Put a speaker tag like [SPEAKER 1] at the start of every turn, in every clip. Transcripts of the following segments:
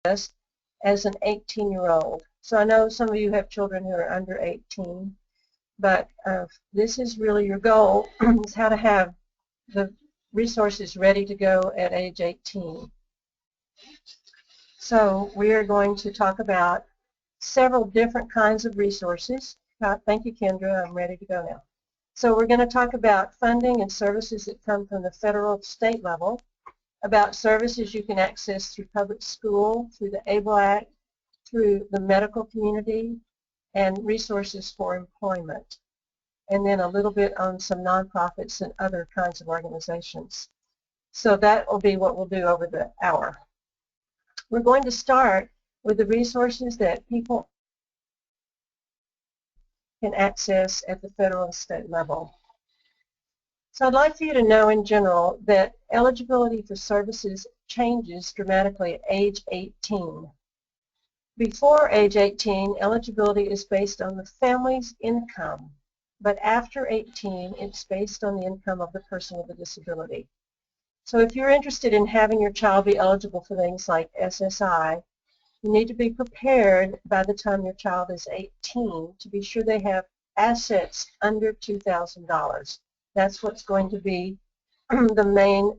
[SPEAKER 1] as an 18-year-old. So I know some of you have children who are under 18, but this is really your goal, is how to have the resources ready to go at age 18. So we are going to talk about several different kinds of resources. Thank you, Kendra. I'm ready to go now. So we're going to talk about funding and services that come from the federal state level, about services you can access through public school, through the ABLE Act, through the medical community, and resources for employment. And then a little bit on some nonprofits and other kinds of organizations. So that will be what we'll do over the hour. We're going to start with the resources that people can access at the federal and state level. So I'd like for you to know in general that eligibility for services changes dramatically at age 18. Before age 18, eligibility is based on the family's income, but after 18, it's based on the income of the person with a disability. So if you're interested in having your child be eligible for things like SSI, you need to be prepared by the time your child is 18 to be sure they have assets under $2,000. That's what's going to be the main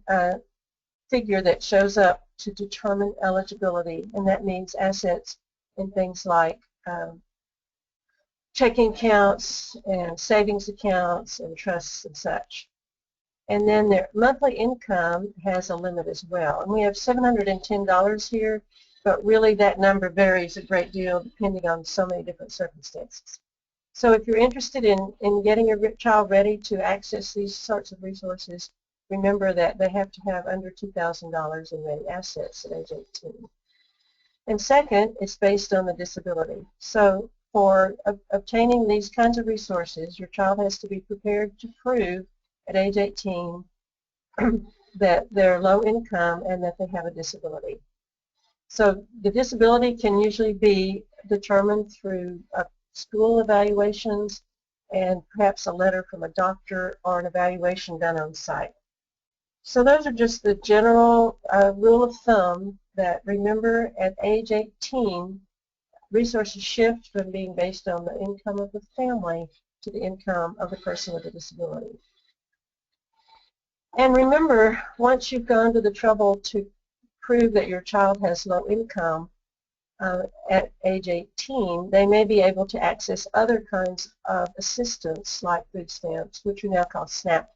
[SPEAKER 1] figure that shows up to determine eligibility, and that means assets in things like checking accounts and savings accounts and trusts and such. And then their monthly income has a limit as well. And we have $710 here, but really that number varies a great deal depending on so many different circumstances. So if you're interested in getting your child ready to access these sorts of resources, remember that they have to have under $2,000 in ready assets at age 18. And second, it's based on the disability. So for obtaining these kinds of resources, your child has to be prepared to prove at age 18 that they're low income and that they have a disability. So the disability can usually be determined through school evaluations and perhaps a letter from a doctor or an evaluation done on site. So those are just the general rule of thumb that, remember, at age 18, resources shift from being based on the income of the family to the income of the person with a disability. And remember, once you've gone to the trouble to prove that your child has low income at age 18, they may be able to access other kinds of assistance like food stamps, which are now called SNAP,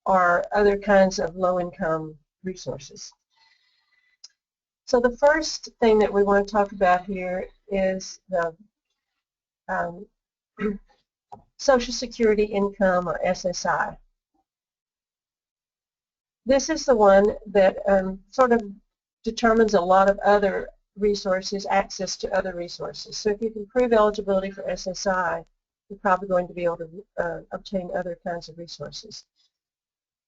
[SPEAKER 1] or other kinds of low-income resources. So the first thing that we want to talk about here is the Social Security income, or SSI. This is the one that sort of determines a lot of other resources, access to other resources. So if you can prove eligibility for SSI, you're probably going to be able to obtain other kinds of resources.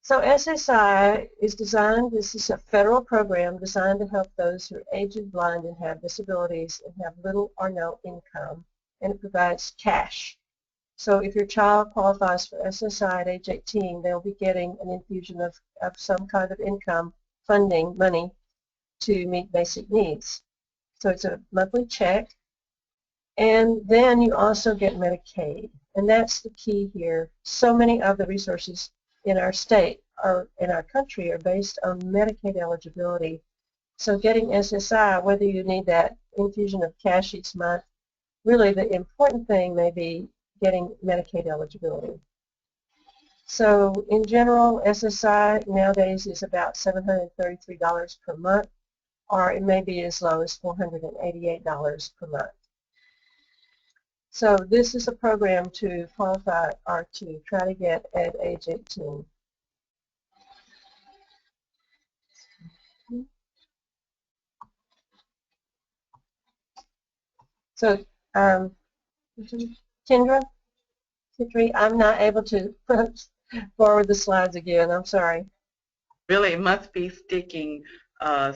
[SPEAKER 1] So SSI is designed, this is a federal program designed to help those who are aged, blind, and have disabilities and have little or no income, and it provides cash. So if your child qualifies for SSI at age 18, they'll be getting an infusion of some kind of income funding money to meet basic needs. So it's a monthly check, and then you also get Medicaid, and that's the key here. So many of the resources in our state or in our country are based on Medicaid eligibility. So getting SSI, whether you need that infusion of cash each month, really the important thing may be getting Medicaid eligibility. So in general, SSI nowadays is about $733 per month, or it may be as low as $488 per month. So this is a program to qualify or to try to get at age 18. So, Kendra, I'm not able to forward the slides again. I'm sorry.
[SPEAKER 2] Really, it must be sticking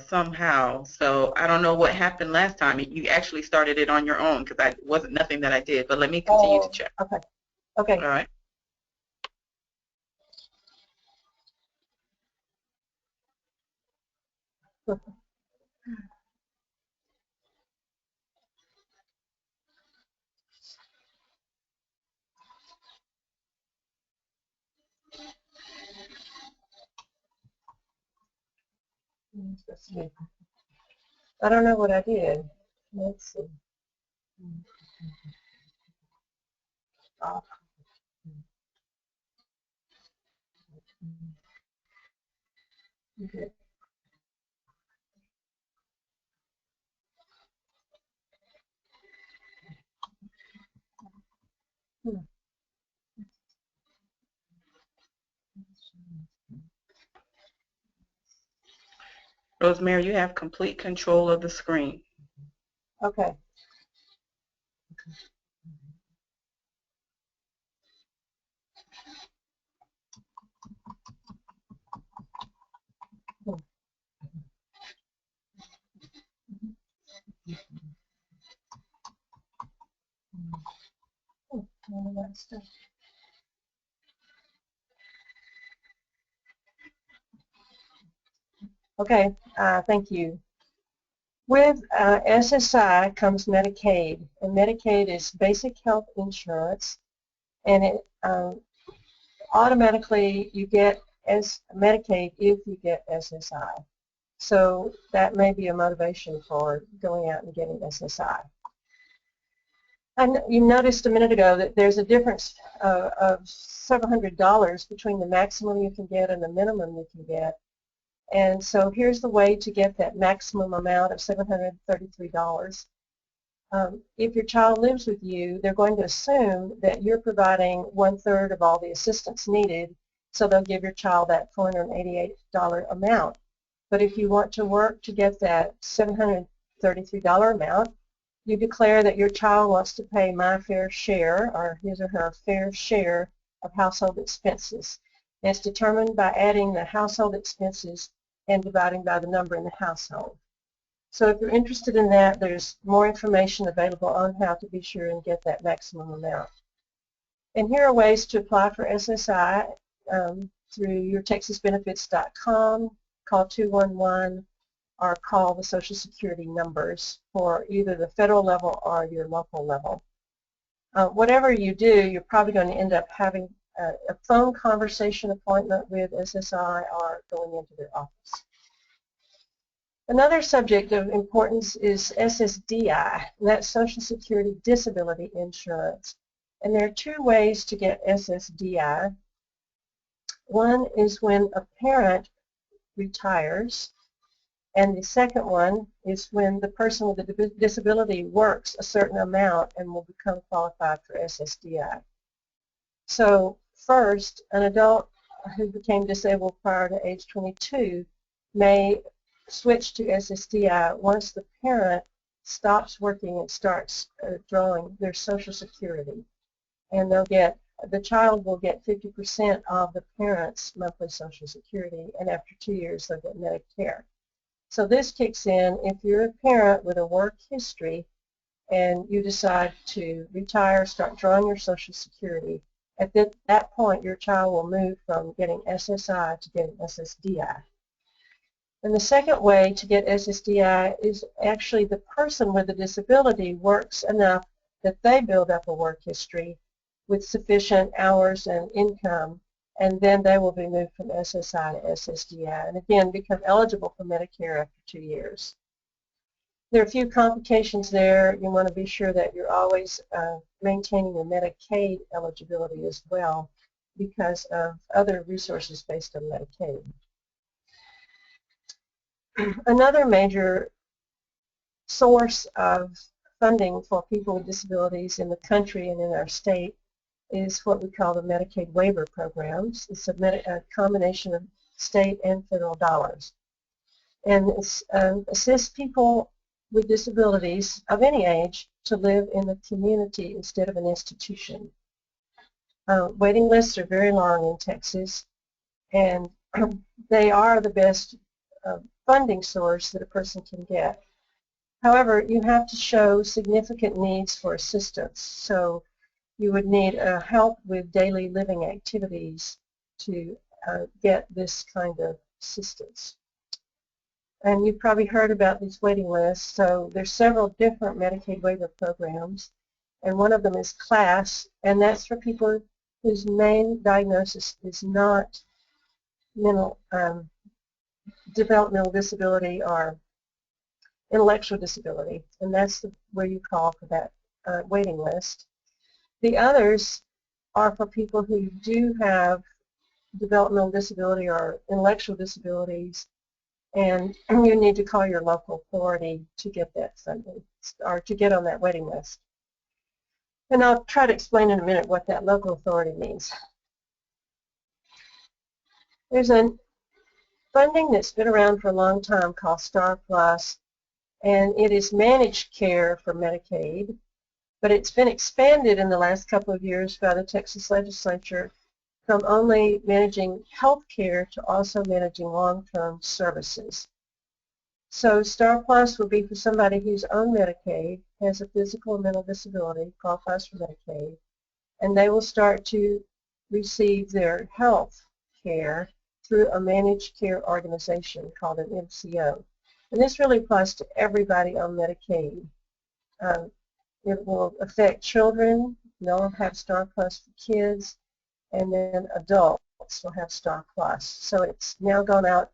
[SPEAKER 2] somehow. So I don't know what happened last time. You actually started it on your own because I wasn't nothing that I did. But let me continue to check.
[SPEAKER 1] Okay. Okay.
[SPEAKER 2] All right.
[SPEAKER 1] Let's see. I don't know what I did. Let's see. Okay.
[SPEAKER 2] Rosemary, you have complete control of the screen.
[SPEAKER 1] Okay. Okay, thank you. With SSI comes Medicaid, and Medicaid is basic health insurance, and it automatically you get Medicaid if you get SSI. So that may be a motivation for going out and getting SSI. And you noticed a minute ago that there's a difference of several $100s between the maximum you can get and the minimum you can get. And so here's the way to get that maximum amount of $733. If your child lives with you, they're going to assume that you're providing 1/3 of all the assistance needed, so they'll give your child that $488 amount. But if you want to work to get that $733 amount, you declare that your child wants to pay my fair share, or his or her fair share of household expenses. And it's determined by adding the household expenses and dividing by the number in the household. So if you're interested in that, there's more information available on how to be sure and get that maximum amount. And here are ways to apply for SSI through yourtexasbenefits.com, call 211, or call the Social Security numbers for either the federal level or your local level. Whatever you do, you're probably going to end up having a phone conversation appointment with SSI or going into their office. Another subject of importance is SSDI, and that's Social Security Disability Insurance. And there are two ways to get SSDI. One is when a parent retires, and the second one is when the person with the disability works a certain amount and will become qualified for SSDI. So first, an adult who became disabled prior to age 22 may switch to SSDI once the parent stops working and starts drawing their Social Security. And the child will get 50% of the parent's monthly Social Security, and after 2 years they'll get Medicare. So this kicks in if you're a parent with a work history and you decide to retire, start drawing your Social Security. At that point, your child will move from getting SSI to getting SSDI. And the second way to get SSDI is actually the person with the disability works enough that they build up a work history with sufficient hours and income, and then they will be moved from SSI to SSDI, and again become eligible for Medicare after 2 years. There are a few complications there. You want to be sure that you're always maintaining your Medicaid eligibility as well because of other resources based on Medicaid. Another major source of funding for people with disabilities in the country and in our state is what we call the Medicaid waiver programs. It's a combination of state and federal dollars. And it assists people with disabilities of any age to live in the community instead of an institution. Waiting lists are very long in Texas, and they are the best funding source that a person can get. However, you have to show significant needs for assistance. So you would need help with daily living activities to get this kind of assistance. And you've probably heard about these waiting lists. So there's several different Medicaid waiver programs, and one of them is CLASS, and that's for people whose main diagnosis is not mental developmental disability or intellectual disability, and that's where you call for that waiting list. The others are for people who do have developmental disability or intellectual disabilities, and you need to call your local authority to get that funding or to get on that waiting list. And I'll try to explain in a minute what that local authority means. There's a funding that's been around for a long time called STAR Plus, and it is managed care for Medicaid, but it's been expanded in the last couple of years by the Texas legislature from only managing health care to also managing long-term services. So STAR Plus will be for somebody who's on Medicaid, has a physical or mental disability, qualifies for Medicaid, and they will start to receive their health care through a managed care organization called an MCO. And this really applies to everybody on Medicaid. It will affect children. They'll have STAR Plus for kids, and then adults will have STAR Plus. So it's now gone out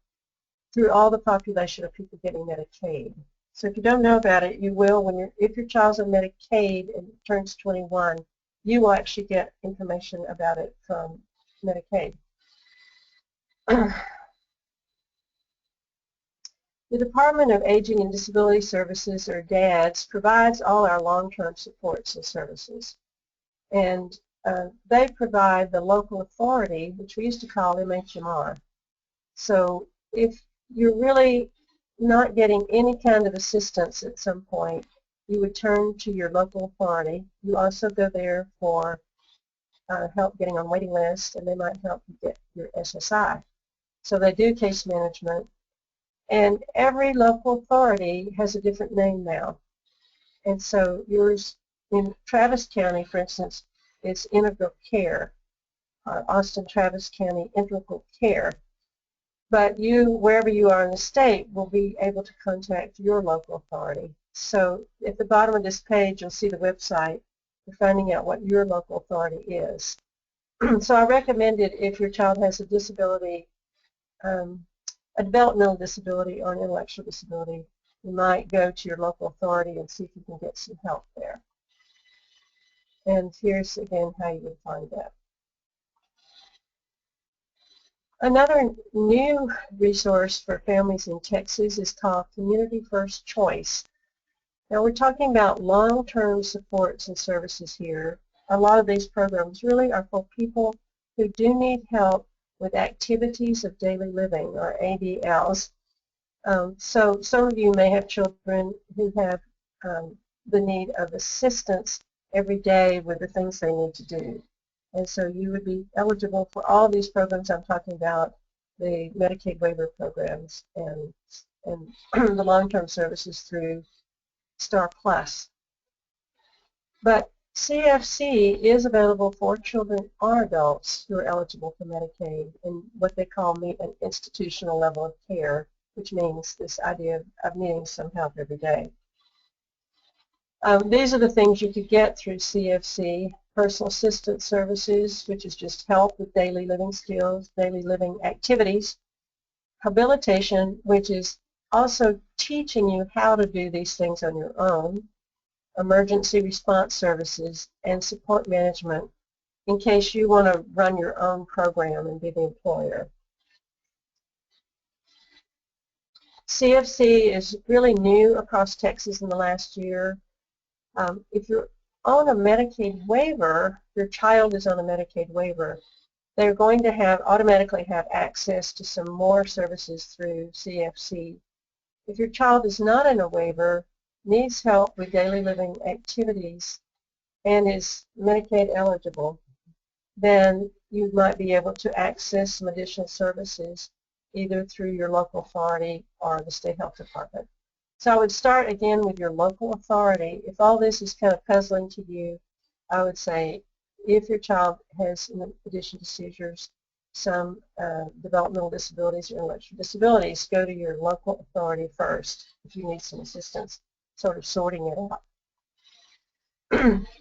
[SPEAKER 1] through all the population of people getting Medicaid. So if you don't know about it, you will if your child's on Medicaid and turns 21, you will actually get information about it from Medicaid. The Department of Aging and Disability Services, or DADS, provides all our long-term supports and services. And they provide the local authority, which we used to call MHMR. So if you're really not getting any kind of assistance at some point, you would turn to your local authority. You also go there for help getting on waiting lists, and they might help you get your SSI. So they do case management. And every local authority has a different name now. And so yours in Travis County, for instance, is Integral Care, Austin Travis County Integral Care. But you, wherever you are in the state, will be able to contact your local authority. So at the bottom of this page, you'll see the website for finding out what your local authority is. So I recommend it if your child has a disability, a developmental disability or an intellectual disability. You might go to your local authority and see if you can get some help there. And here's again how you would find that. Another new resource for families in Texas is called Community First Choice. Now we're talking about long-term supports and services here. A lot of these programs really are for people who do need help with activities of daily living, or ADLs. So some of you may have children who have the need of assistance every day with the things they need to do. And so you would be eligible for all these programs I'm talking about, the Medicaid waiver programs and the long-term services through STAR Plus. But CFC is available for children or adults who are eligible for Medicaid in what they call an institutional level of care, which means this idea of needing some help every day. These are the things you could get through CFC. Personal assistance services, which is just help with daily living skills, daily living activities. Habilitation, which is also teaching you how to do these things on your own. Emergency response services, and support management in case you want to run your own program and be the employer. CFC is really new across Texas in the last year. If you're on a Medicaid waiver, your child is on a Medicaid waiver, they're going to automatically have access to some more services through CFC. If your child is not in a waiver, needs help with daily living activities, and is Medicaid eligible, then you might be able to access some additional services either through your local authority or the state health department. So I would start again with your local authority. If all this is kind of puzzling to you, I would say if your child has, in addition to seizures, some developmental disabilities or intellectual disabilities, go to your local authority first if you need some assistance sort of sorting it out.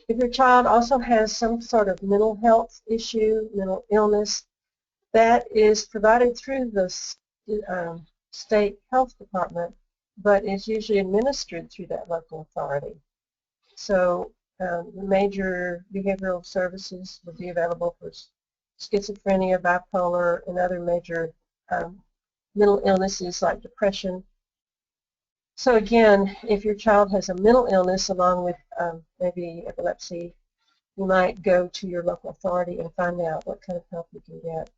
[SPEAKER 1] If your child also has some sort of mental health issue, mental illness, that is provided through the state health department, but is usually administered through that local authority. So major behavioral services would be available for schizophrenia, bipolar, and other major mental illnesses like depression. So again, if your child has a mental illness along with maybe epilepsy, you might go to your local authority and find out what kind of help you can get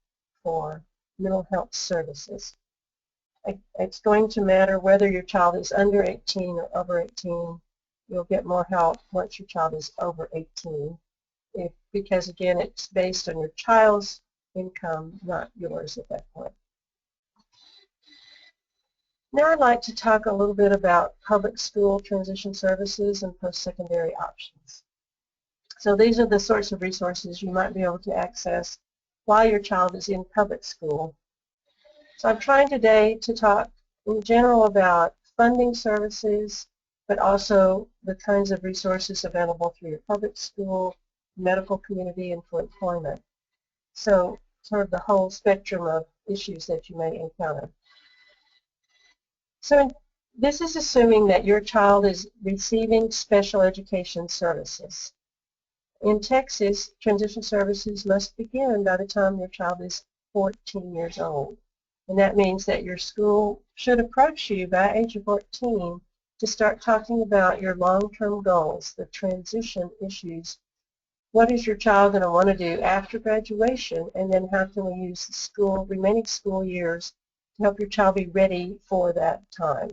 [SPEAKER 1] for mental health services. It's going to matter whether your child is under 18 or over 18. You'll get more help once your child is over 18, because again, it's based on your child's income, not yours at that point. Now I'd like to talk a little bit about public school transition services and post-secondary options. So these are the sorts of resources you might be able to access while your child is in public school. So I'm trying today to talk in general about funding services, but also the kinds of resources available through your public school, medical community, and for employment. So sort of the whole spectrum of issues that you may encounter. So this is assuming that your child is receiving special education services. In Texas, transition services must begin by the time your child is 14 years old. And that means that your school should approach you by age of 14 to start talking about your long-term goals, the transition issues. What is your child going to want to do after graduation? And then how can we use the remaining school years to help your child be ready for that time?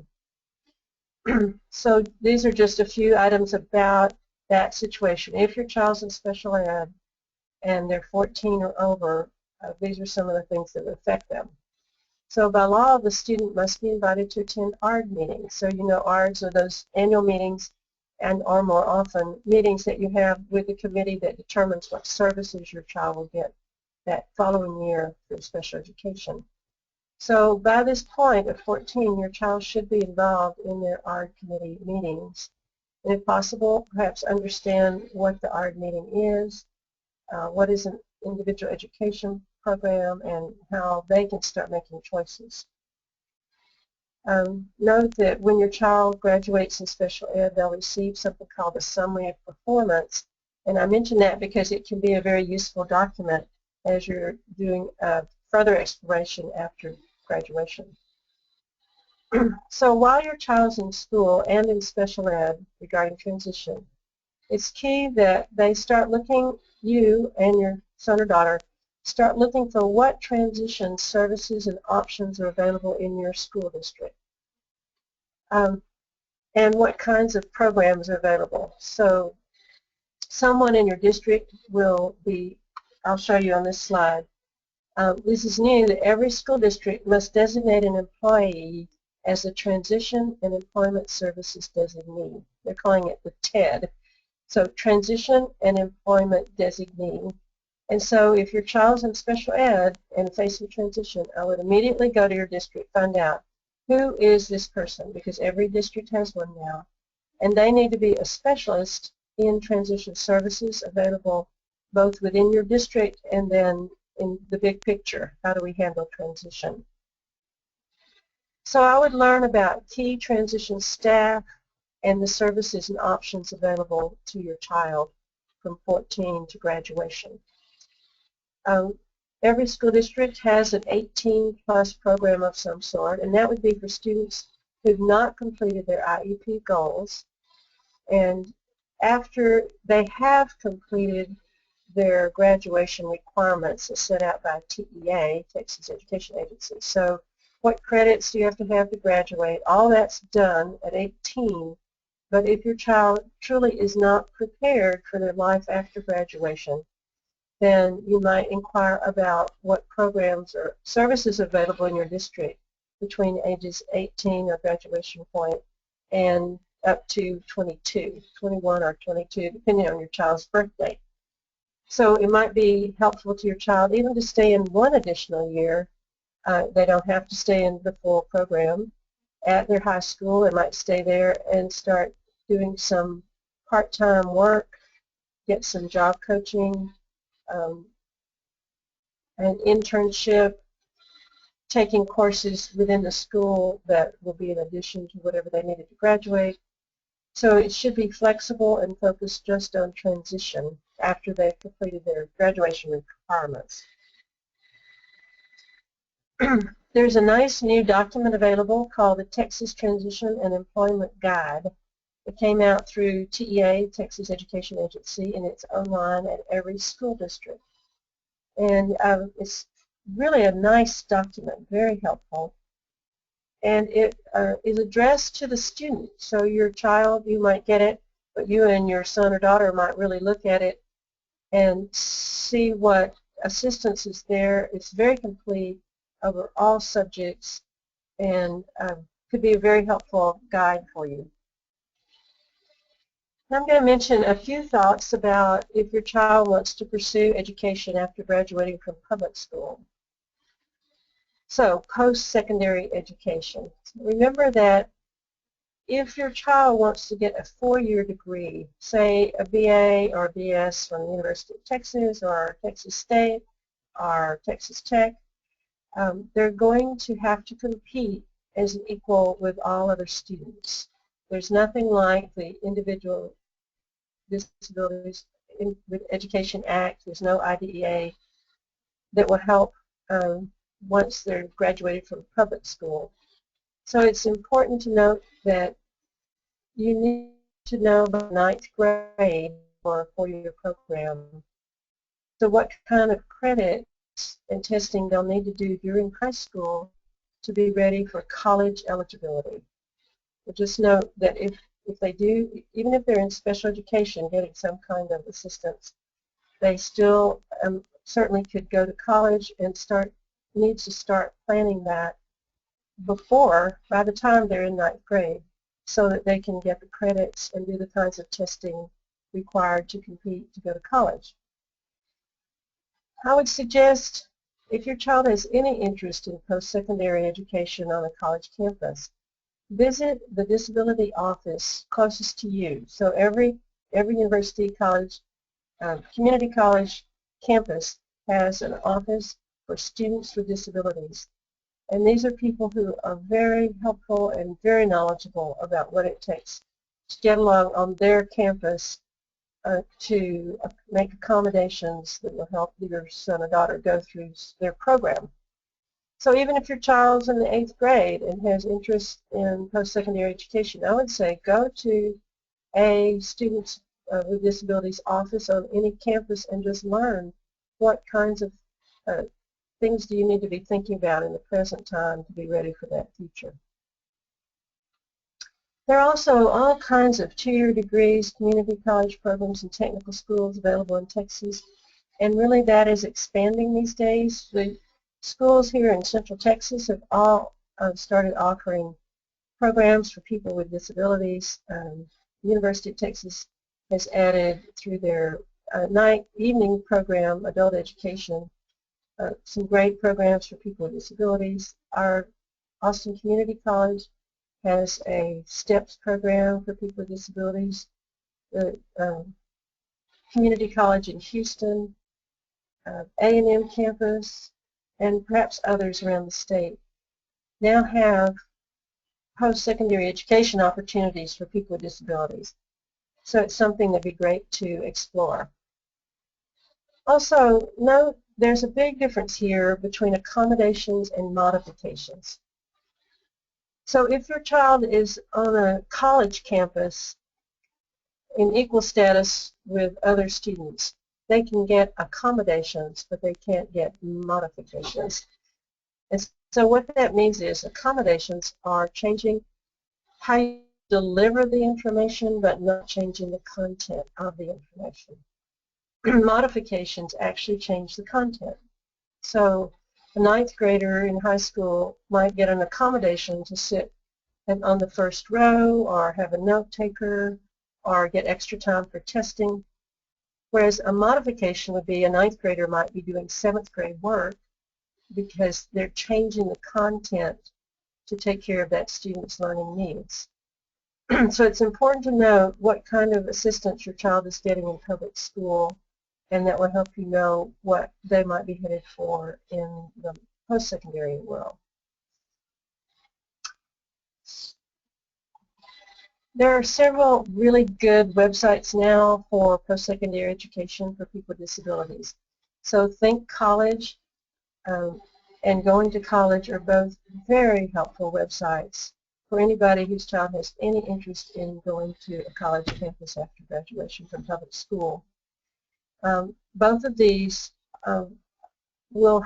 [SPEAKER 1] So these are just a few items about that situation. If your child's in special ed and they're 14 or over, these are some of the things that affect them. So by law, the student must be invited to attend ARD meetings. So you know ARDs are those annual meetings and or more often meetings that you have with the committee that determines what services your child will get that following year through special education. So by this point at 14, your child should be involved in their ARD committee meetings. And if possible, perhaps understand what the ARD meeting is, what is an individual education program, and how they can start making choices. Note that when your child graduates in special ed, they'll receive something called a summary of performance. And I mention that because it can be a very useful document as you're doing further exploration after graduation. So while your child's in school and in special ed regarding transition, it's key that they start looking, you and your son or daughter, start looking for what transition services and options are available in your school district. And what kinds of programs are available. So someone in your district will be, I'll show you on this slide. This is new, that every school district must designate an employee as a Transition and Employment Services Designee. They're calling it the TED. So Transition and Employment Designee. And so if your child's in special ed and facing transition, I would immediately go to your district, find out who is this person, because every district has one now. And they need to be a specialist in transition services available both within your district and then in the big picture. How do we handle transition? So I would learn about key transition staff and the services and options available to your child from 14 to graduation. Every school district has an 18-plus program of some sort, and that would be for students who have not completed their IEP goals. And after they have completed their graduation requirements as set out by TEA, Texas Education Agency. So what credits do you have to graduate? All that's done at 18. But if your child truly is not prepared for their life after graduation, then you might inquire about what programs or services are available in your district between ages 18 or graduation point and up to 22, 21 or 22, depending on your child's birthday. So it might be helpful to your child even to stay in one additional year. They don't have to stay in the full program at their high school. They might stay there and start doing some part-time work, get some job coaching, an internship, taking courses within the school that will be in addition to whatever they needed to graduate. So it should be flexible and focused just on transition after they've completed their graduation requirements. There's a nice new document available called the Texas Transition and Employment Guide. It came out through TEA, Texas Education Agency, and it's online at every school district. And it's really a nice document, very helpful. And it is addressed to the student. So your child, you might get it, but you and your son or daughter might really look at it and see what assistance is there. It's very complete over all subjects and could be a very helpful guide for you. Now I'm going to mention a few thoughts about if your child wants to pursue education after graduating from public school. So, post-secondary education. Remember that if your child wants to get a 4-year degree, say a BA or a BS from the University of Texas or Texas State or Texas Tech, they're going to have to compete as an equal with all other students. There's nothing like the Individual Disabilities with Education Act. There's no IDEA that will help once they're graduated from public school. So it's important to note that you need to know by 9th grade for a 4-year program. So what kind of credits and testing they'll need to do during high school to be ready for college eligibility. But just note that if they do, even if they're in special education getting some kind of assistance, they still certainly could go to college and need to start planning that by the time they're in 9th grade, so that they can get the credits and do the kinds of testing required to compete to go to college. I would suggest if your child has any interest in post-secondary education on a college campus, visit the disability office closest to you. So every university, college, community college campus has an office for students with disabilities. And these are people who are very helpful and very knowledgeable about what it takes to get along on their campus to make accommodations that will help your son or daughter go through their program. So even if your child's in the 8th grade and has interest in post-secondary education, I would say go to a Students with Disabilities office on any campus and just learn what kinds of things do you need to be thinking about in the present time to be ready for that future. There are also all kinds of 2-year degrees, community college programs, and technical schools available in Texas, and really that is expanding these days. The schools here in Central Texas have all started offering programs for people with disabilities. The University of Texas has added through their evening program, adult education, some great programs for people with disabilities. Our Austin Community College has a STEPS program for people with disabilities. The Community College in Houston, A&M campus, and perhaps others around the state now have post-secondary education opportunities for people with disabilities. So it's something that would be great to explore. Also, note there's a big difference here between accommodations and modifications. So if your child is on a college campus in equal status with other students, they can get accommodations, but they can't get modifications. And so what that means is accommodations are changing how you deliver the information, but not changing the content of the information. Modifications actually change the content. So a 9th grader in high school might get an accommodation to sit on the first row or have a note taker or get extra time for testing, whereas a modification would be a 9th grader might be doing 7th grade work because they're changing the content to take care of that student's learning needs. So it's important to know what kind of assistance your child is getting in public school, and that will help you know what they might be headed for in the post-secondary world. There are several really good websites now for post-secondary education for people with disabilities. So Think College and Going to College are both very helpful websites for anybody whose child has any interest in going to a college campus after graduation from public school. Both of these will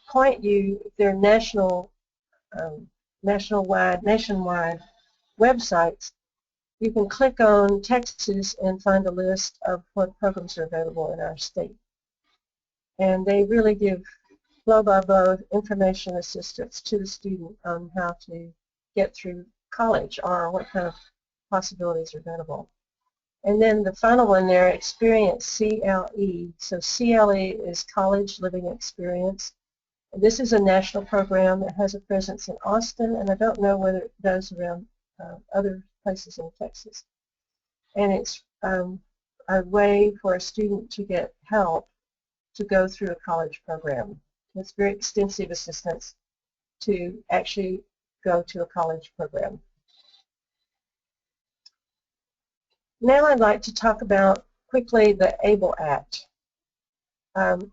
[SPEAKER 1] point you, if they're nationwide websites, you can click on Texas and find a list of what programs are available in our state. And they really give blow-by-blow information assistance to the student on how to get through college or what kind of possibilities are available. And then the final one there, Experience CLE. So CLE is College Living Experience. And this is a national program that has a presence in Austin, and I don't know whether it does around other places in Texas. And it's a way for a student to get help to go through a college program. It's very extensive assistance to actually go to a college program. Now I'd like to talk about quickly the ABLE Act. I'm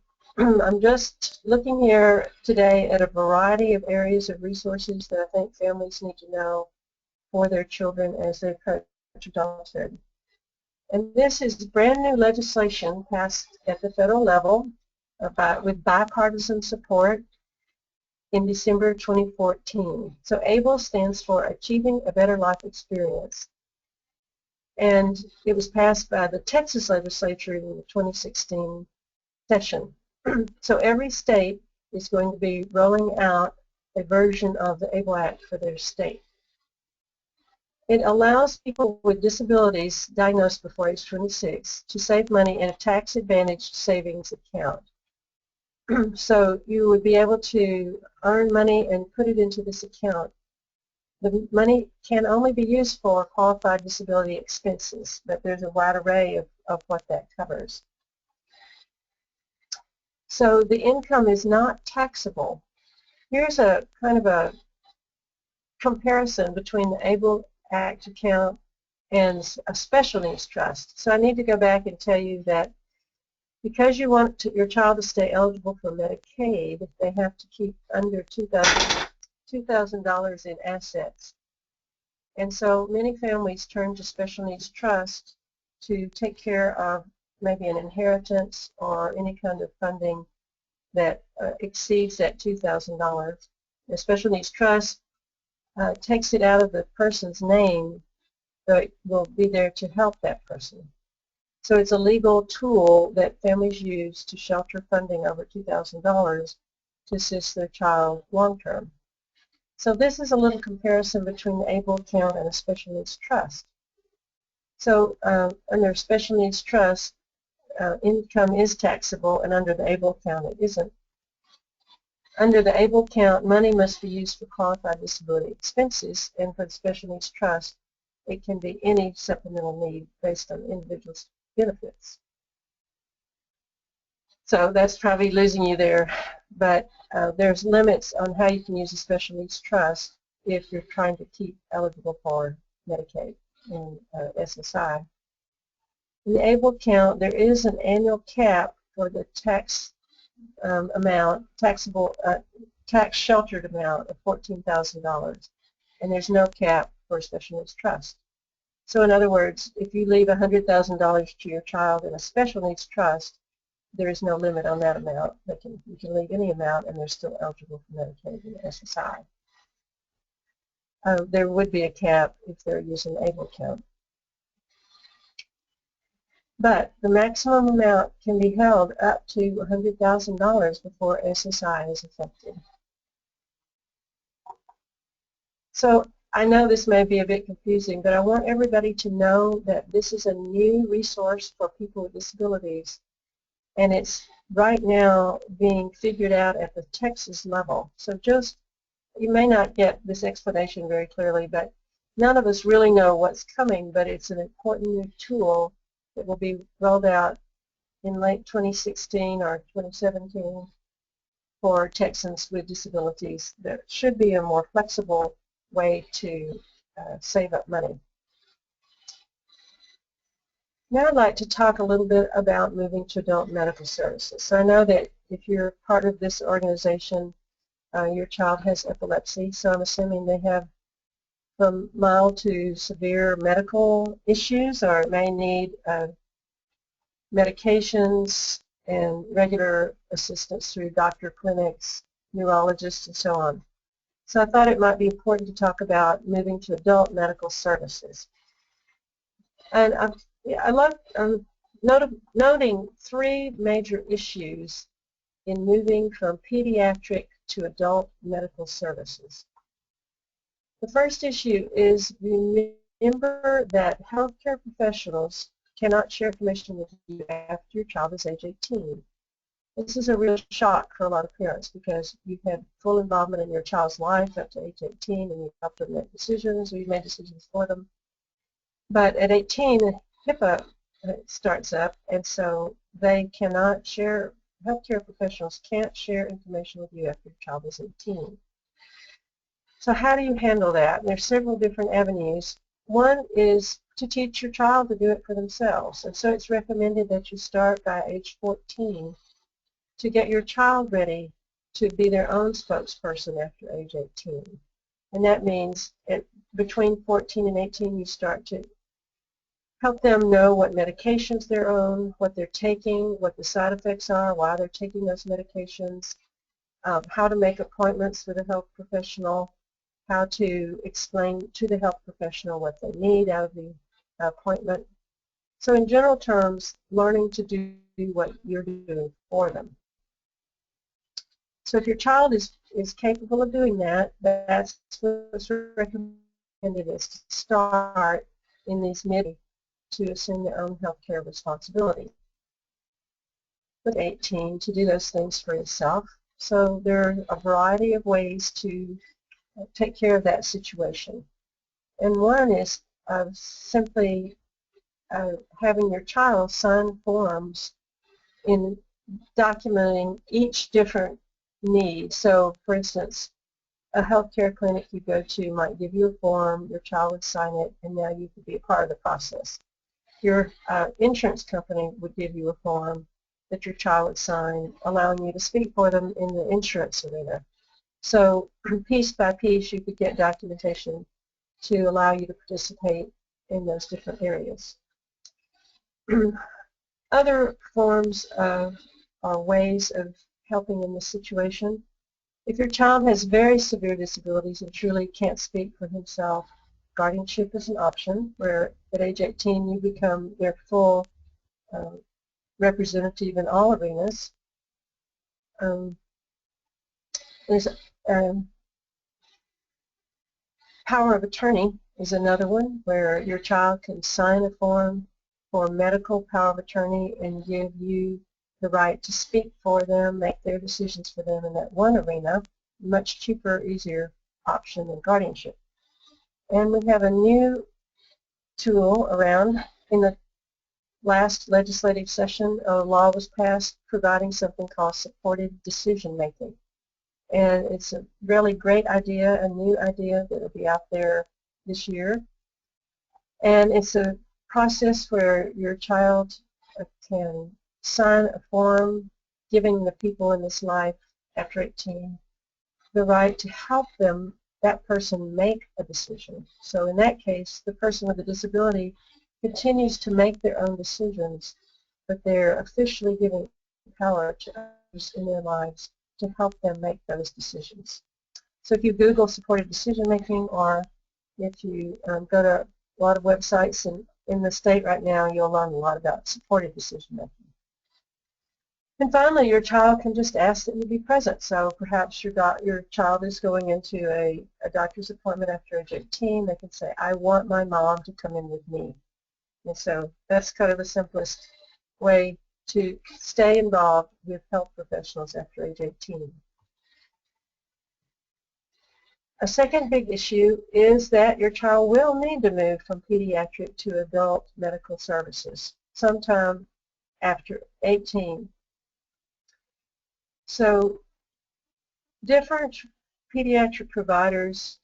[SPEAKER 1] just looking here today at a variety of areas of resources that I think families need to know for their children as they approach adulthood. And this is brand new legislation passed at the federal level with bipartisan support in December 2014. So ABLE stands for Achieving a Better Life Experience. And it was passed by the Texas legislature in the 2016 session. So every state is going to be rolling out a version of the ABLE Act for their state. It allows people with disabilities diagnosed before age 26 to save money in a tax-advantaged savings account. So you would be able to earn money and put it into this account. The money can only be used for qualified disability expenses, but there's a wide array of what that covers. So the income is not taxable. Here's a kind of a comparison between the ABLE Act account and a special needs trust. So I need to go back and tell you that because you want your child to stay eligible for Medicaid, they have to keep under $2,000 in assets. And so many families turn to special needs trust to take care of maybe an inheritance or any kind of funding that exceeds that $2,000. The special needs trust takes it out of the person's name, so it will be there to help that person. So it's a legal tool that families use to shelter funding over $2,000 to assist their child long-term. So this is a little comparison between the ABLE account and a special needs trust. So under special needs trust, income is taxable, and under the ABLE account it isn't. Under the ABLE account, money must be used for qualified disability expenses, and for the special needs trust, it can be any supplemental need based on individual's benefits. So that's probably losing you there, but there's limits on how you can use a special needs trust if you're trying to keep eligible for Medicaid and SSI. In the ABLE account, there is an annual cap for the tax amount, tax sheltered amount of $14,000, and there's no cap for a special needs trust. So in other words, if you leave $100,000 to your child in a special needs trust, there is no limit on that amount. You can leave any amount and they're still eligible for Medicaid and SSI. There would be a cap if they're using the ABLE account. But the maximum amount can be held up to $100,000 before SSI is affected. So I know this may be a bit confusing, but I want everybody to know that this is a new resource for people with disabilities, and it's right now being figured out at the Texas level. So you may not get this explanation very clearly, but none of us really know what's coming, but it's an important new tool that will be rolled out in late 2016 or 2017. for Texans with disabilities. There should be a more flexible way to save up money. Now I'd like to talk a little bit about moving to adult medical services. So I know that if you're part of this organization, your child has epilepsy, so I'm assuming they have from mild to severe medical issues, or it may need medications and regular assistance through doctor clinics, neurologists, and so on. So I thought it might be important to talk about moving to adult medical services. And I love noting three major issues in moving from pediatric to adult medical services. The first issue is remember that healthcare professionals cannot share information with you after your child is age 18. This is a real shock for a lot of parents because you've had full involvement in your child's life up to age 18 and you've helped them make decisions or you've made decisions for them. But at 18, HIPAA starts up, and so they cannot share, healthcare professionals can't share information with you after your child is 18. So how do you handle that? There's several different avenues. One is to teach your child to do it for themselves, and so it's recommended that you start by age 14 to get your child ready to be their own spokesperson after age 18. And that means between 14 and 18 you start to help them know what medications they're on, what they're taking, what the side effects are, why they're taking those medications, how to make appointments with a health professional, how to explain to the health professional what they need out of the appointment. So in general terms, learning to do what you're doing for them. So if your child is capable of doing that, that's what's recommended, is to start in these mid to assume their own health care responsibility. With 18 to do those things for yourself. So there are a variety of ways to take care of that situation. And one is simply having your child sign forms in documenting each different need. So for instance, a healthcare clinic you go to might give you a form, your child would sign it, and now you could be a part of the process. Your insurance company would give you a form that your child would sign, allowing you to speak for them in the insurance arena. So piece by piece you could get documentation to allow you to participate in those different areas. Other forms or ways of helping in this situation. If your child has very severe disabilities and truly can't speak for himself, guardianship is an option, where at age 18 you become their full representative in all arenas. There's power of attorney is another one, where your child can sign a form for medical power of attorney and give you the right to speak for them, make their decisions for them in that one arena. Much cheaper, easier option than guardianship. And we have a new tool around. In the last legislative session, a law was passed providing something called supported decision making. And it's a really great idea, a new idea that will be out there this year. And it's a process where your child can sign a form giving the people in this life after 18 the right to help them, that person, make a decision. So in that case, the person with a disability continues to make their own decisions, but they're officially giving power to others in their lives to help them make those decisions. So if you Google supported decision making, or if you go to a lot of websites in the state right now, you'll learn a lot about supported decision making. And finally, your child can just ask that you be present. So perhaps your child is going into a doctor's appointment after age 18. They can say, I want my mom to come in with me. And so that's kind of the simplest way to stay involved with health professionals after age 18. A second big issue is that your child will need to move from pediatric to adult medical services sometime after 18. So Different pediatric providers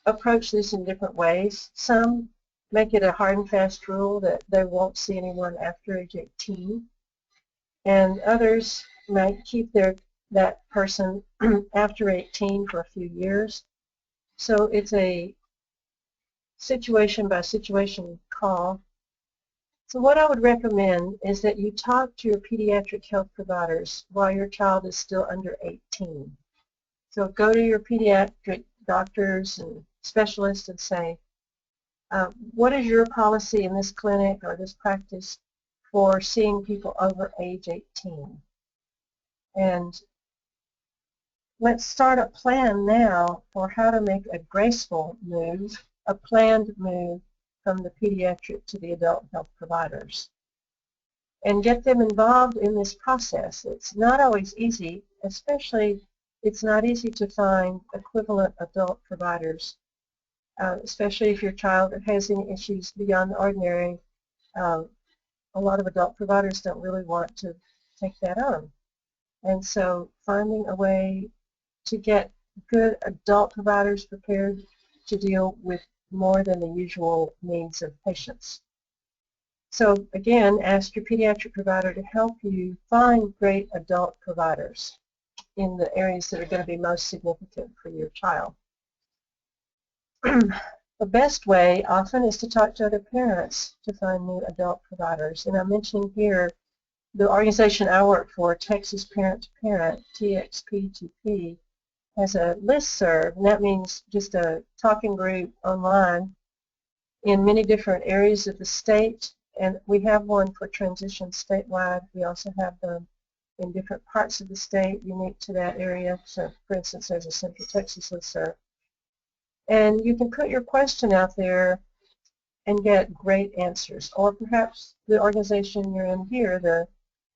[SPEAKER 1] approach this in different ways. Some make it a hard and fast rule that they won't see anyone after age 18, and others might keep that person after 18 for a few years. So it's a situation by situation call. So what I would recommend is that you talk to your pediatric health providers while your child is still under 18. So go to your pediatric doctors and specialists and say, what is your policy in this clinic or this practice for seeing people over age 18? And let's start a plan now for how to make a graceful move, a planned move from the pediatric to the adult health providers. And get them involved in this process. It's not always easy, especially it's not easy to find equivalent adult providers, especially if your child has any issues beyond the ordinary. A lot of adult providers don't really want to take that on. And so finding a way to get good adult providers prepared to deal with more than the usual needs of patients. So again, ask your pediatric provider to help you find great adult providers in the areas that are going to be most significant for your child. The best way often is to talk to other parents to find new adult providers. And I'm mentioning here the organization I work for, Texas Parent to Parent, TXPTP, has a listserv, and that means just a talking group online in many different areas of the state. And we have one for transition statewide. We also have them in different parts of the state unique to that area. So, for instance, there's a Central Texas listserv. And you can put your question out there and get great answers. Or perhaps the organization you're in here, the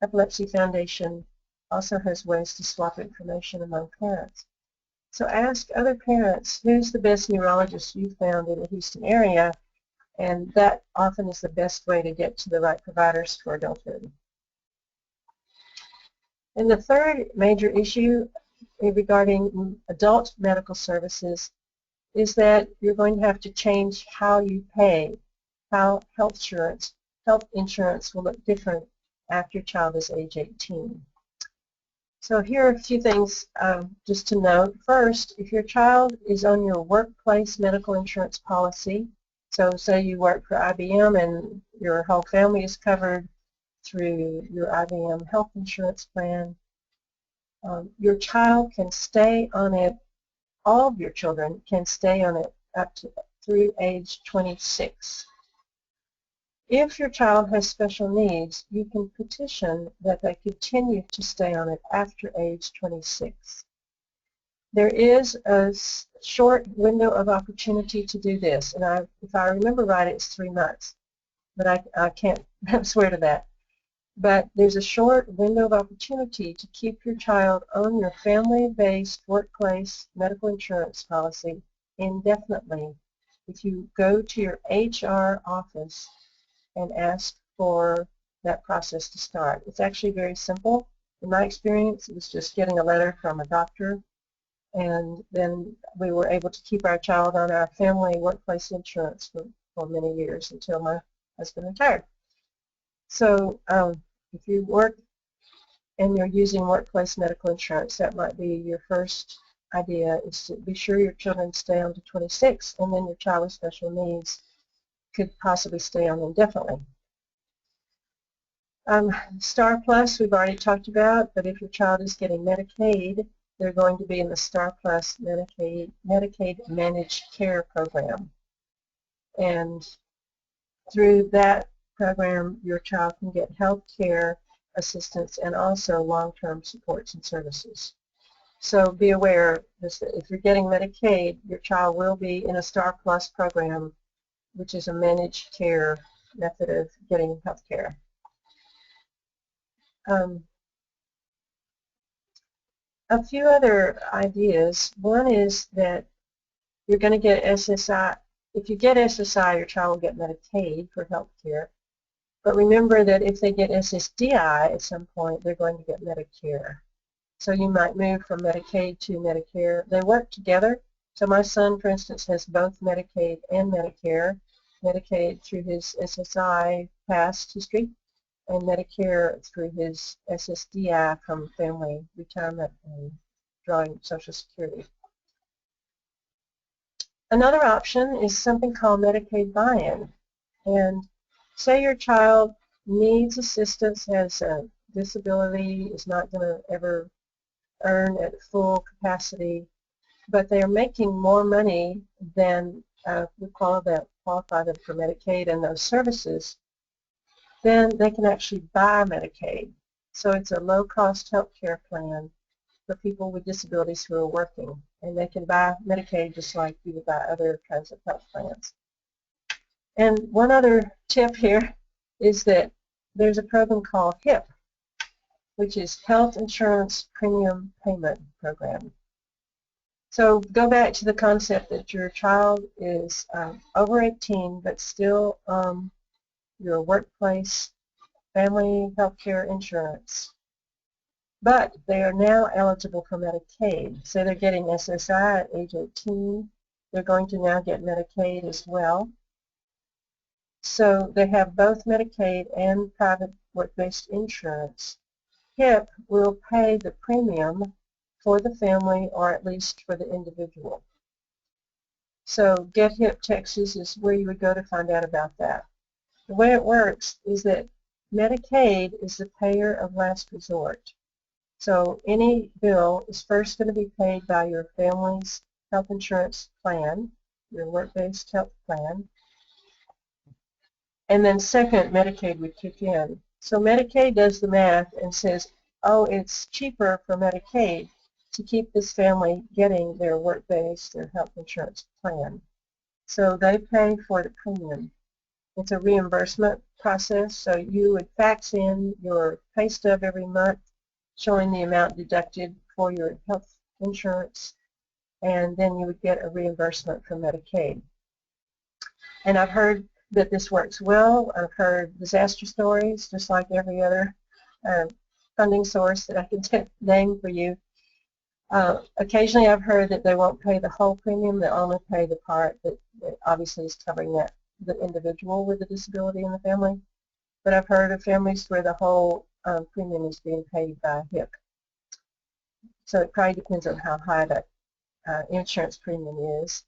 [SPEAKER 1] Epilepsy Foundation, also has ways to swap information among parents. So ask other parents, who's the best neurologist you found in the Houston area, and that often is the best way to get to the right providers for adulthood. And the third major issue regarding adult medical services is that you're going to have to change how you pay, how health insurance will look different after your child is age 18. So here are a few things just to note. First, if your child is on your workplace medical insurance policy, so say you work for IBM and your whole family is covered through your IBM health insurance plan, your child can stay on it, all of your children can stay on it up to through age 26. If your child has special needs, you can petition that they continue to stay on it after age 26. There is a short window of opportunity to do this, and if I remember right, it's 3 months, but I can't swear to that. But there's a short window of opportunity to keep your child on your family-based workplace medical insurance policy indefinitely if you go to your HR office and ask for that process to start. It's actually very simple. In my experience, it was just getting a letter from a doctor, and then we were able to keep our child on our family workplace insurance for many years until my husband retired. So if you work and you're using workplace medical insurance, that might be your first idea, is to be sure your children stay on to 26, and then your child with special needs could possibly stay on indefinitely. Star Plus we've already talked about, but if your child is getting Medicaid, they're going to be in the Star Plus Medicaid Managed Care Program. And through that program, your child can get health care assistance and also long-term supports and services. So be aware that if you're getting Medicaid, your child will be in a Star Plus program, which is a managed care method of getting health care. A few other ideas. One is that you're going to get SSI. If you get SSI, your child will get Medicaid for health care. But remember that if they get SSDI at some point, they're going to get Medicare. So you might move from Medicaid to Medicare. They work together. So my son, for instance, has both Medicaid and Medicare. Medicaid through his SSI past history, and Medicare through his SSDI from family retirement and drawing Social Security. Another option is something called Medicaid buy-in. And say your child needs assistance, has a disability, is not going to ever earn at full capacity, but they are making more money than would qualify them for Medicaid and those services, then they can actually buy Medicaid. So it's a low-cost health care plan for people with disabilities who are working, and they can buy Medicaid just like you would buy other kinds of health plans. And one other tip here is that there's a program called HIP, which is Health Insurance Premium Payment Program. So go back to the concept that your child is over 18 but still your workplace family health care insurance. But they are now eligible for Medicaid. So they're getting SSI at age 18. They're going to now get Medicaid as well. So they have both Medicaid and private work-based insurance. HIP will pay the premium for the family, or at least for the individual. So Get HIP Texas is where you would go to find out about that. The way it works is that Medicaid is the payer of last resort. So any bill is first going to be paid by your family's health insurance plan, your work-based health plan, and then second, Medicaid would kick in. So Medicaid does the math and says, oh, it's cheaper for Medicaid to keep this family getting their work-based, their health insurance plan. So they pay for the premium. It's a reimbursement process, so you would fax in your pay stub every month showing the amount deducted for your health insurance, and then you would get a reimbursement from Medicaid. And I've heard that this works well. I've heard disaster stories, just like every other funding source that I can name for you. Occasionally I've heard that they won't pay the whole premium, they only pay the part that obviously is covering the individual with the disability in the family. But I've heard of families where the whole premium is being paid by HIP. So it probably depends on how high that insurance premium is.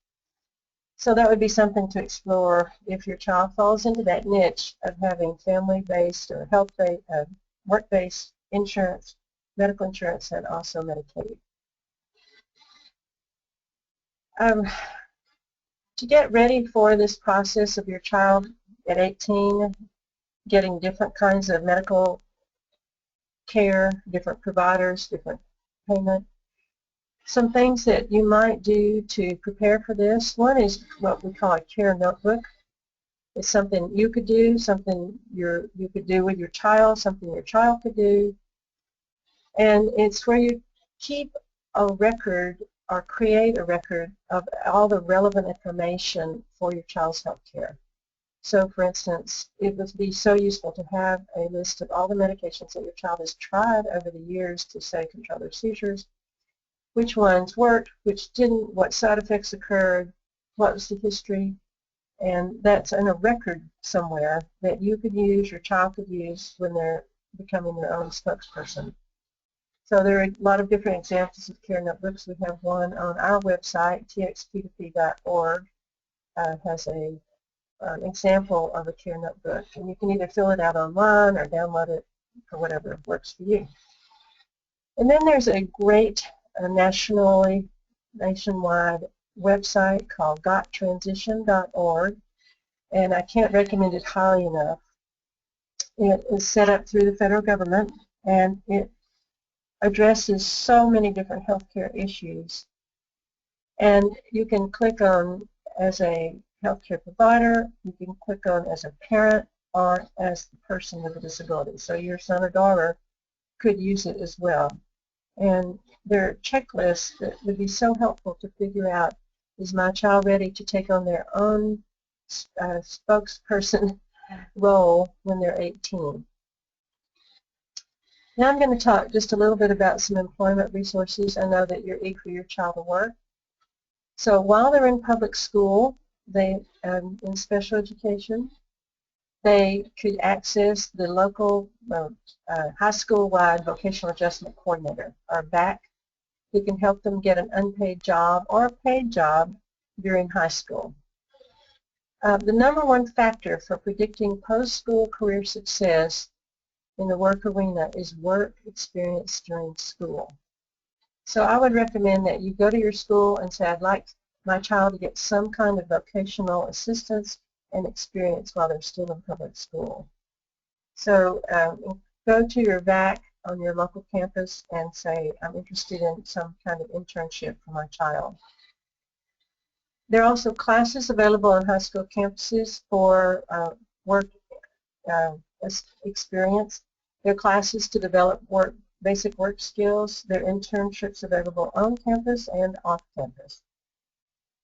[SPEAKER 1] So that would be something to explore if your child falls into that niche of having family-based or health-based, work-based insurance, medical insurance, and also Medicaid. To get ready for this process of your child at 18, getting different kinds of medical care, different providers, different payment, some things that you might do to prepare for this. One is what we call a care notebook. It's something you could do, something you could do with your child, something your child could do. And it's where you keep a record or create a record of all the relevant information for your child's health care. So, for instance, it would be so useful to have a list of all the medications that your child has tried over the years to, say, control their seizures, which ones worked, which didn't, what side effects occurred, what was the history, and that's in a record somewhere that you could use, your child could use when they're becoming their own spokesperson. So there are a lot of different examples of care notebooks. We have one on our website, txp2p.org, has an example of a care notebook, and you can either fill it out online or download it for whatever works for you. And then there's a great nationwide website called gottransition.org, and I can't recommend it highly enough. It is set up through the federal government, and it addresses so many different healthcare issues. And you can click on as a healthcare provider, you can click on as a parent, or as the person with a disability. So your son or daughter could use it as well. And there are checklists that would be so helpful to figure out, is my child ready to take on their own spokesperson role when they're 18? Now I'm going to talk just a little bit about some employment resources. I know that you're eager for your child to work. So while they're in public school, they in special education, they could access the local high school-wide vocational adjustment coordinator, or VAC, who can help them get an unpaid job or a paid job during high school. The number one factor for predicting post-school career success in the work arena is work experience during school. So I would recommend that you go to your school and say, I'd like my child to get some kind of vocational assistance and experience while they're still in public school. So go to your VAC on your local campus and say, I'm interested in some kind of internship for my child. There are also classes available on high school campuses for work experience. There are classes to develop basic work skills. There are internships available on campus and off campus.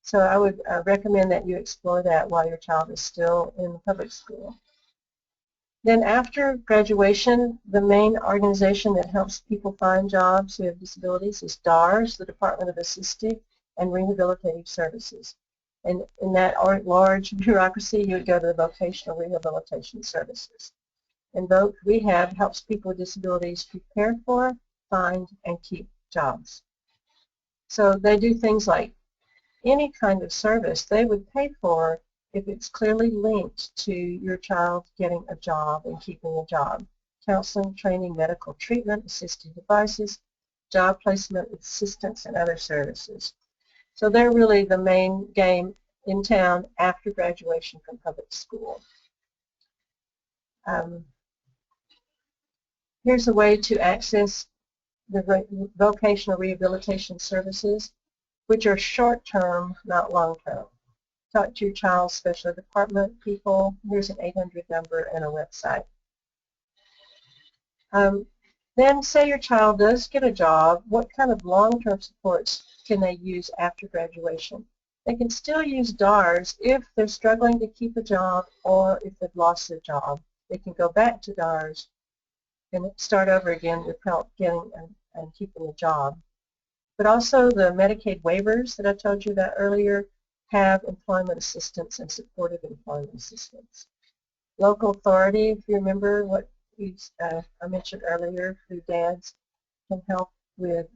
[SPEAKER 1] So I would recommend that you explore that while your child is still in public school. Then after graduation, the main organization that helps people find jobs who have disabilities is DARS, the Department of Assistive and Rehabilitative Services. And in that large bureaucracy, you would go to the Vocational Rehabilitation Services. And Voc Rehab helps people with disabilities prepare for, find, and keep jobs. So they do things like any kind of service they would pay for if it's clearly linked to your child getting a job and keeping a job. Counseling, training, medical treatment, assistive devices, job placement assistance, and other services. So they're really the main game in town after graduation from public school. Here's a way to access the vocational rehabilitation services, which are short-term, not long-term. Talk to your child's special department people. Here's an 800 number and a website. Then say your child does get a job, what kind of long-term supports can they use after graduation? They can still use DARS if they're struggling to keep a job or if they've lost their job. They can go back to DARS and start over again with help getting and keeping a job. But also the Medicaid waivers that I told you about earlier have employment assistance and supportive employment assistance. Local authority, if you remember what I mentioned earlier, through DADS, can help with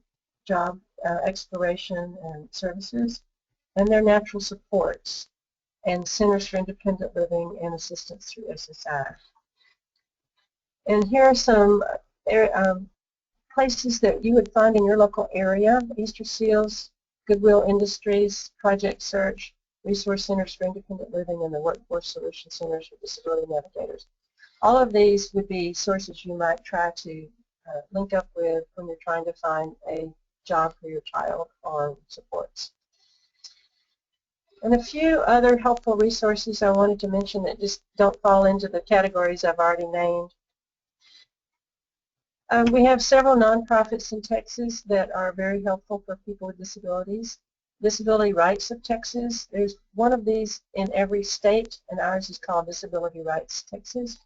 [SPEAKER 1] job exploration and services, and their natural supports, and Centers for Independent Living and assistance through SSI. And here are some places that you would find in your local area: Easter Seals, Goodwill Industries, Project Search, Resource Centers for Independent Living, and the Workforce Solution Centers for Disability Navigators. All of these would be sources you might try to link up with when you're trying to find a job for your child or supports. And a few other helpful resources I wanted to mention that just don't fall into the categories I've already named. We have several nonprofits in Texas that are very helpful for people with disabilities. Disability Rights of Texas, there's one of these in every state, and ours is called Disability Rights Texas.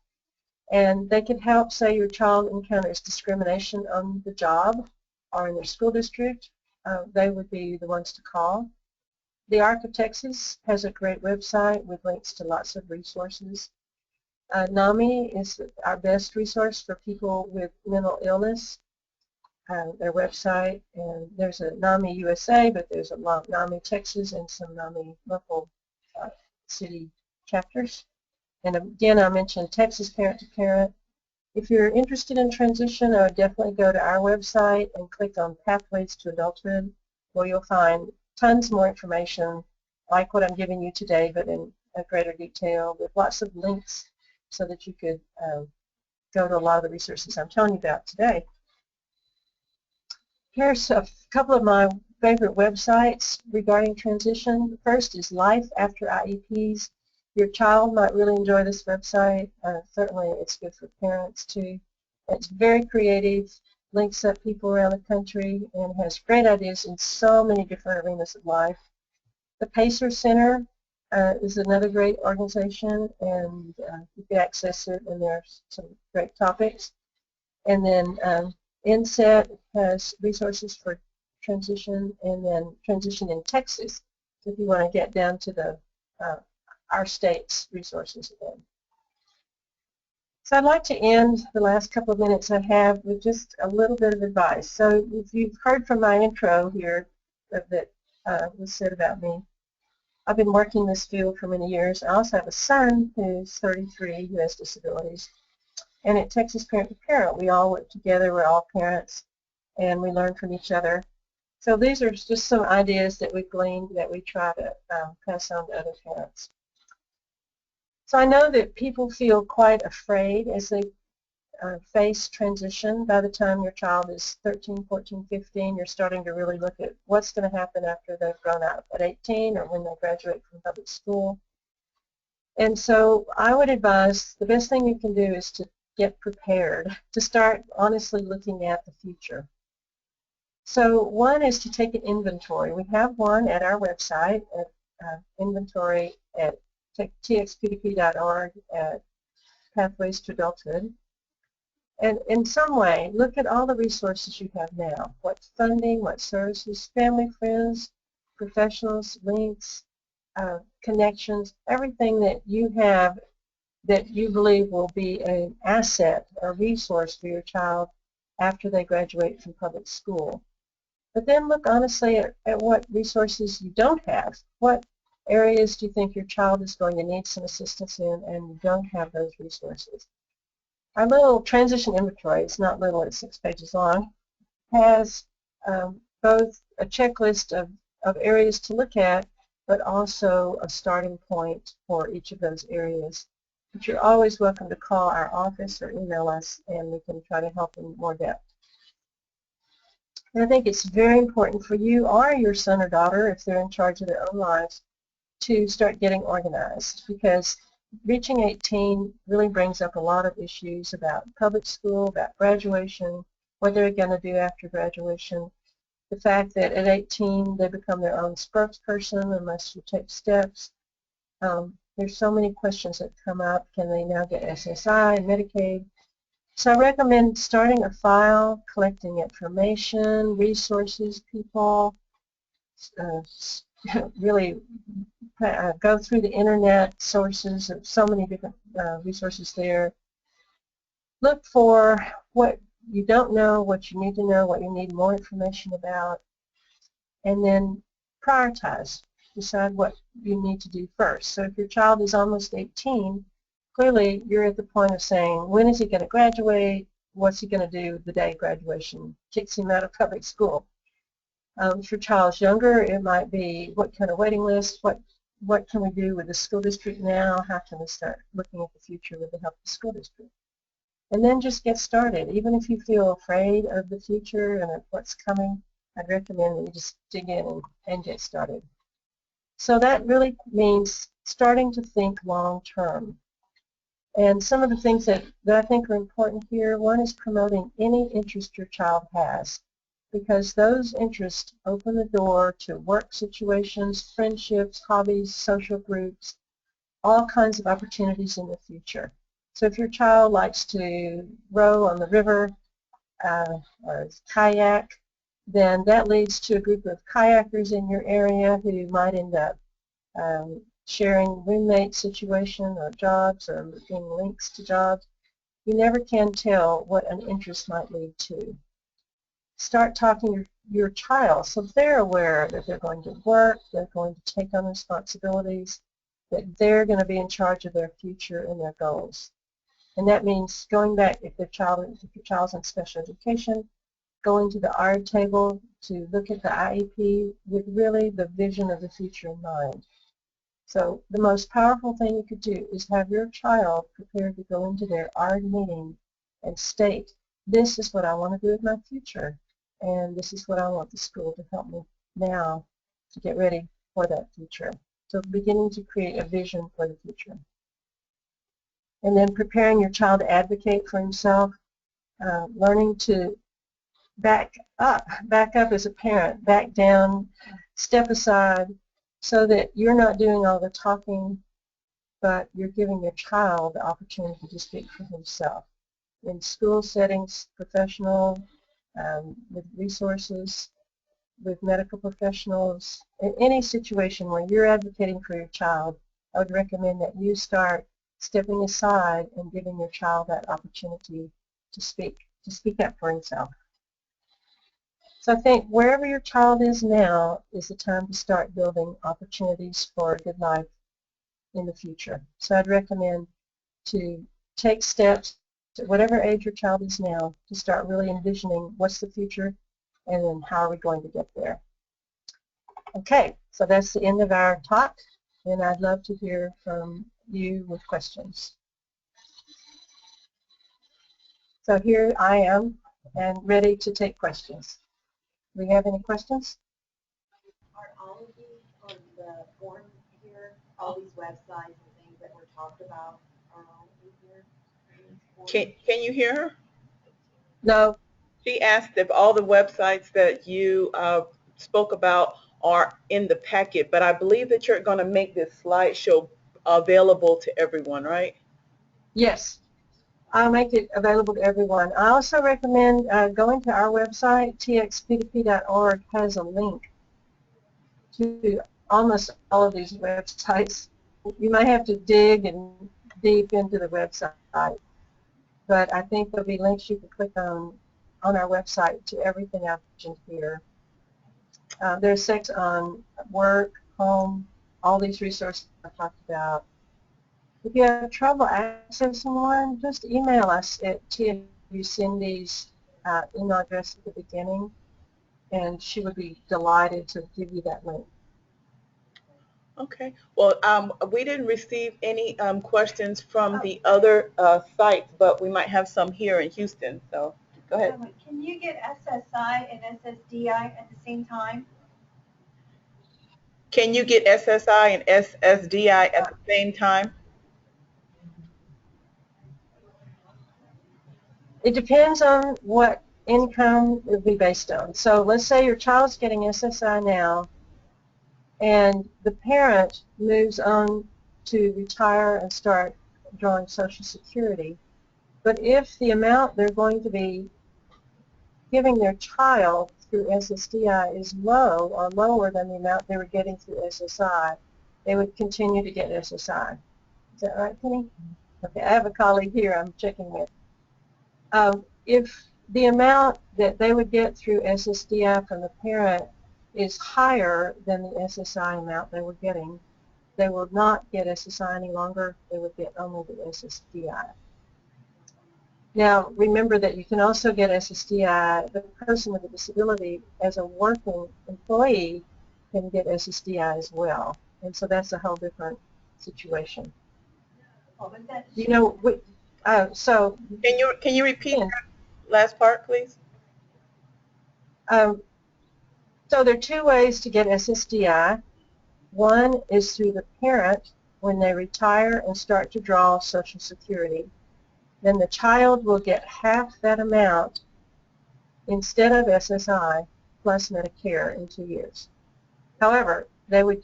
[SPEAKER 1] And they can help, say your child encounters discrimination on the job or in their school district, they would be the ones to call. The ARC of Texas has a great website with links to lots of resources. NAMI is our best resource for people with mental illness. Their website, and there's a NAMI USA, but there's a NAMI Texas and some NAMI local city chapters. And again, I mentioned Texas Parent to Parent. If you're interested in transition, I would definitely go to our website and click on Pathways to Adulthood, where you'll find tons more information like what I'm giving you today, but in a greater detail with lots of links so that you could go to a lot of the resources I'm telling you about today. Here's a couple of my favorite websites regarding transition. The first is Life After IEPs. Your child might really enjoy this website. Certainly it's good for parents too. It's very creative, links up people around the country, and has great ideas in so many different arenas of life. The PACER Center is another great organization, and you can access it, and there's some great topics. And then INSET has resources for transition, and then transition in Texas, if you want to get down to the our state's resources again. So I'd like to end the last couple of minutes I have with just a little bit of advice. So if you've heard from my intro here that was said about me, I've been working in this field for many years. I also have a son who's 33 who has disabilities. And at Texas Parent to Parent, we all work together. We're all parents, and we learn from each other. So these are just some ideas that we've gleaned that we try to pass on to other parents. So I know that people feel quite afraid as they face transition. By the time your child is 13, 14, 15, you're starting to really look at what's going to happen after they've grown up at 18 or when they graduate from public school. And so I would advise the best thing you can do is to get prepared, to start honestly looking at the future. So one is to take an inventory. We have one at our website at inventory at txpdp.org at Pathways to Adulthood. And in some way, look at all the resources you have now. What funding, what services, family, friends, professionals, links, connections, everything that you have that you believe will be an asset or resource for your child after they graduate from public school. But then look honestly at what resources you don't have. What areas do you think your child is going to need some assistance in and you don't have those resources? Our little transition inventory, it's not little, it's 6 pages long, has both a checklist of areas to look at, but also a starting point for each of those areas. But you're always welcome to call our office or email us, and we can try to help in more depth. And I think it's very important for you or your son or daughter, if they're in charge of their own lives, to start getting organized, because reaching 18 really brings up a lot of issues about public school, about graduation, what they're going to do after graduation, the fact that at 18 they become their own spokesperson unless you take steps. There's so many questions that come up. Can they now get SSI and Medicaid? So I recommend starting a file, collecting information, resources, people, really go through the internet sources of so many different resources there. Look for what you don't know, what you need to know, what you need more information about, and then prioritize. Decide what you need to do first. So if your child is almost 18, clearly you're at the point of saying, when is he going to graduate? What's he going to do the day graduation kicks him out of public school? If your child's younger, it might be what kind of waiting list, what can we do with the school district now? How can we start looking at the future with the help of the school district? And then just get started. Even if you feel afraid of the future and of what's coming, I'd recommend that you just dig in and get started. So that really means starting to think long term. And some of the things that I think are important here, one is promoting any interest your child has, because those interests open the door to work situations, friendships, hobbies, social groups, all kinds of opportunities in the future. So if your child likes to row on the river or kayak, then that leads to a group of kayakers in your area who might end up sharing roommate situation or jobs or being links to jobs. You never can tell what an interest might lead to. Start talking to your child so they're aware that they're going to work, they're going to take on responsibilities, that they're going to be in charge of their future and their goals. And that means going back, if your child's in special education, going to the ARD table to look at the IEP with really the vision of the future in mind. So the most powerful thing you could do is have your child prepared to go into their ARD meeting and state, this is what I want to do with my future, and this is what I want the school to help me now to get ready for that future. So beginning to create a vision for the future. And then preparing your child to advocate for himself, learning to back up as a parent, back down, step aside, so that you're not doing all the talking, but you're giving your child the opportunity to speak for himself. in school settings, professional, with resources, with medical professionals, in any situation where you're advocating for your child, I would recommend that you start stepping aside and giving your child that opportunity to speak up for himself. So I think wherever your child is now is the time to start building opportunities for a good life in the future. So I'd recommend to take steps at whatever age your child is now to start really envisioning what's the future and then how are we going to get there. Okay, so that's the end of our talk, and I'd love to hear from you with questions. So here I am and ready to take questions. Do we have any questions?
[SPEAKER 3] Are all of these on the form here, all these websites and things that were talked about, are all in here?
[SPEAKER 4] Can you hear her?
[SPEAKER 1] No.
[SPEAKER 4] She asked if all the websites that you spoke about are in the packet, but I believe that you're going to make this slideshow available to everyone, right?
[SPEAKER 1] Yes. I'll make it available to everyone. I also recommend going to our website, txp2p.org has a link to almost all of these websites. You might have to dig and deep into the website, but I think there'll be links you can click on our website to everything I've mentioned here. There's sections on work, home, all these resources I talked about. If you have trouble accessing one, just email us at Cindy's email address at the beginning, and she would be delighted to give you that link.
[SPEAKER 4] Okay. Well, we didn't receive any questions from the other sites, but we might have some here in Houston. So go ahead.
[SPEAKER 3] Can you get SSI and SSDI at the same time?
[SPEAKER 4] Can you get SSI and SSDI at the same time?
[SPEAKER 1] It depends on what income it would be based on. So let's say your child's getting SSI now, and the parent moves on to retire and start drawing Social Security. But if the amount they're going to be giving their child through SSDI is low or lower than the amount they were getting through SSI, they would continue to get SSI. Is that right, Penny? Okay, I have a colleague here I'm checking with. If the amount that they would get through SSDI from the parent is higher than the SSI amount they were getting, they will not get SSI any longer. They would get only the SSDI. Now, remember that you can also get SSDI, the person with a disability as a working employee can get SSDI as well. And so that's a whole different situation. You know, so
[SPEAKER 4] Can you repeat that last part, please?
[SPEAKER 1] So there are two ways to get SSDI. One is through the parent when they retire and start to draw Social Security. Then the child will get half that amount instead of SSI plus Medicare in 2 years. However, they would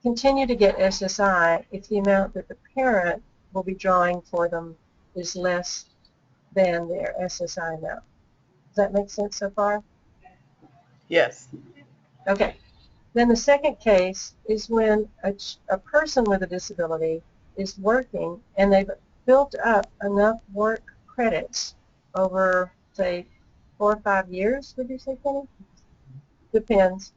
[SPEAKER 1] continue to get SSI if the amount that the parent will be drawing for them is less than their SSI amount. Does that make sense so far?
[SPEAKER 4] Yes.
[SPEAKER 1] Okay. Then the second case is when a person with a disability is working and they've built up enough work credits over, say, 4 or 5 years, would you say, Penny? Depends.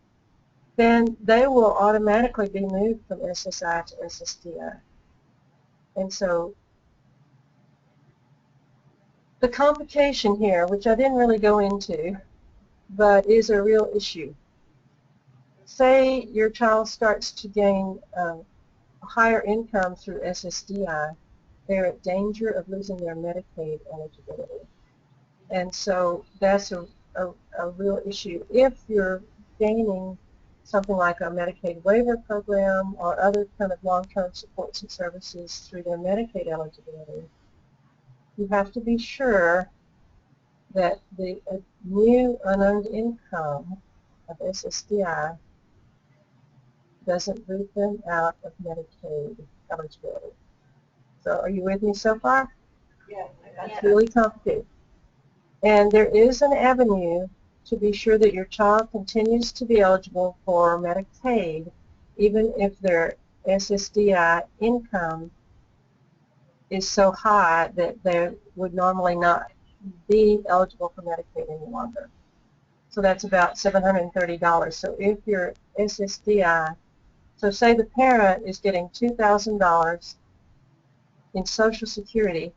[SPEAKER 1] Then they will automatically be moved from SSI to SSDI. And so the complication here, which I didn't really go into, but is a real issue. Say your child starts to gain a higher income through SSDI, they're at danger of losing their Medicaid eligibility. And so that's a real issue. If you're gaining something like a Medicaid waiver program or other kind of long-term supports and services through their Medicaid eligibility, you have to be sure that the new unearned income of SSDI doesn't boot them out of Medicaid eligibility. So are you with me so far?
[SPEAKER 3] Yes, I
[SPEAKER 1] It's really complicated. And there is an avenue to be sure that your child continues to be eligible for Medicaid, even if their SSDI income is so high that they would normally not be eligible for Medicaid any longer. So that's about $730. So if your SSDI, so say the parent is getting $2,000 in Social Security,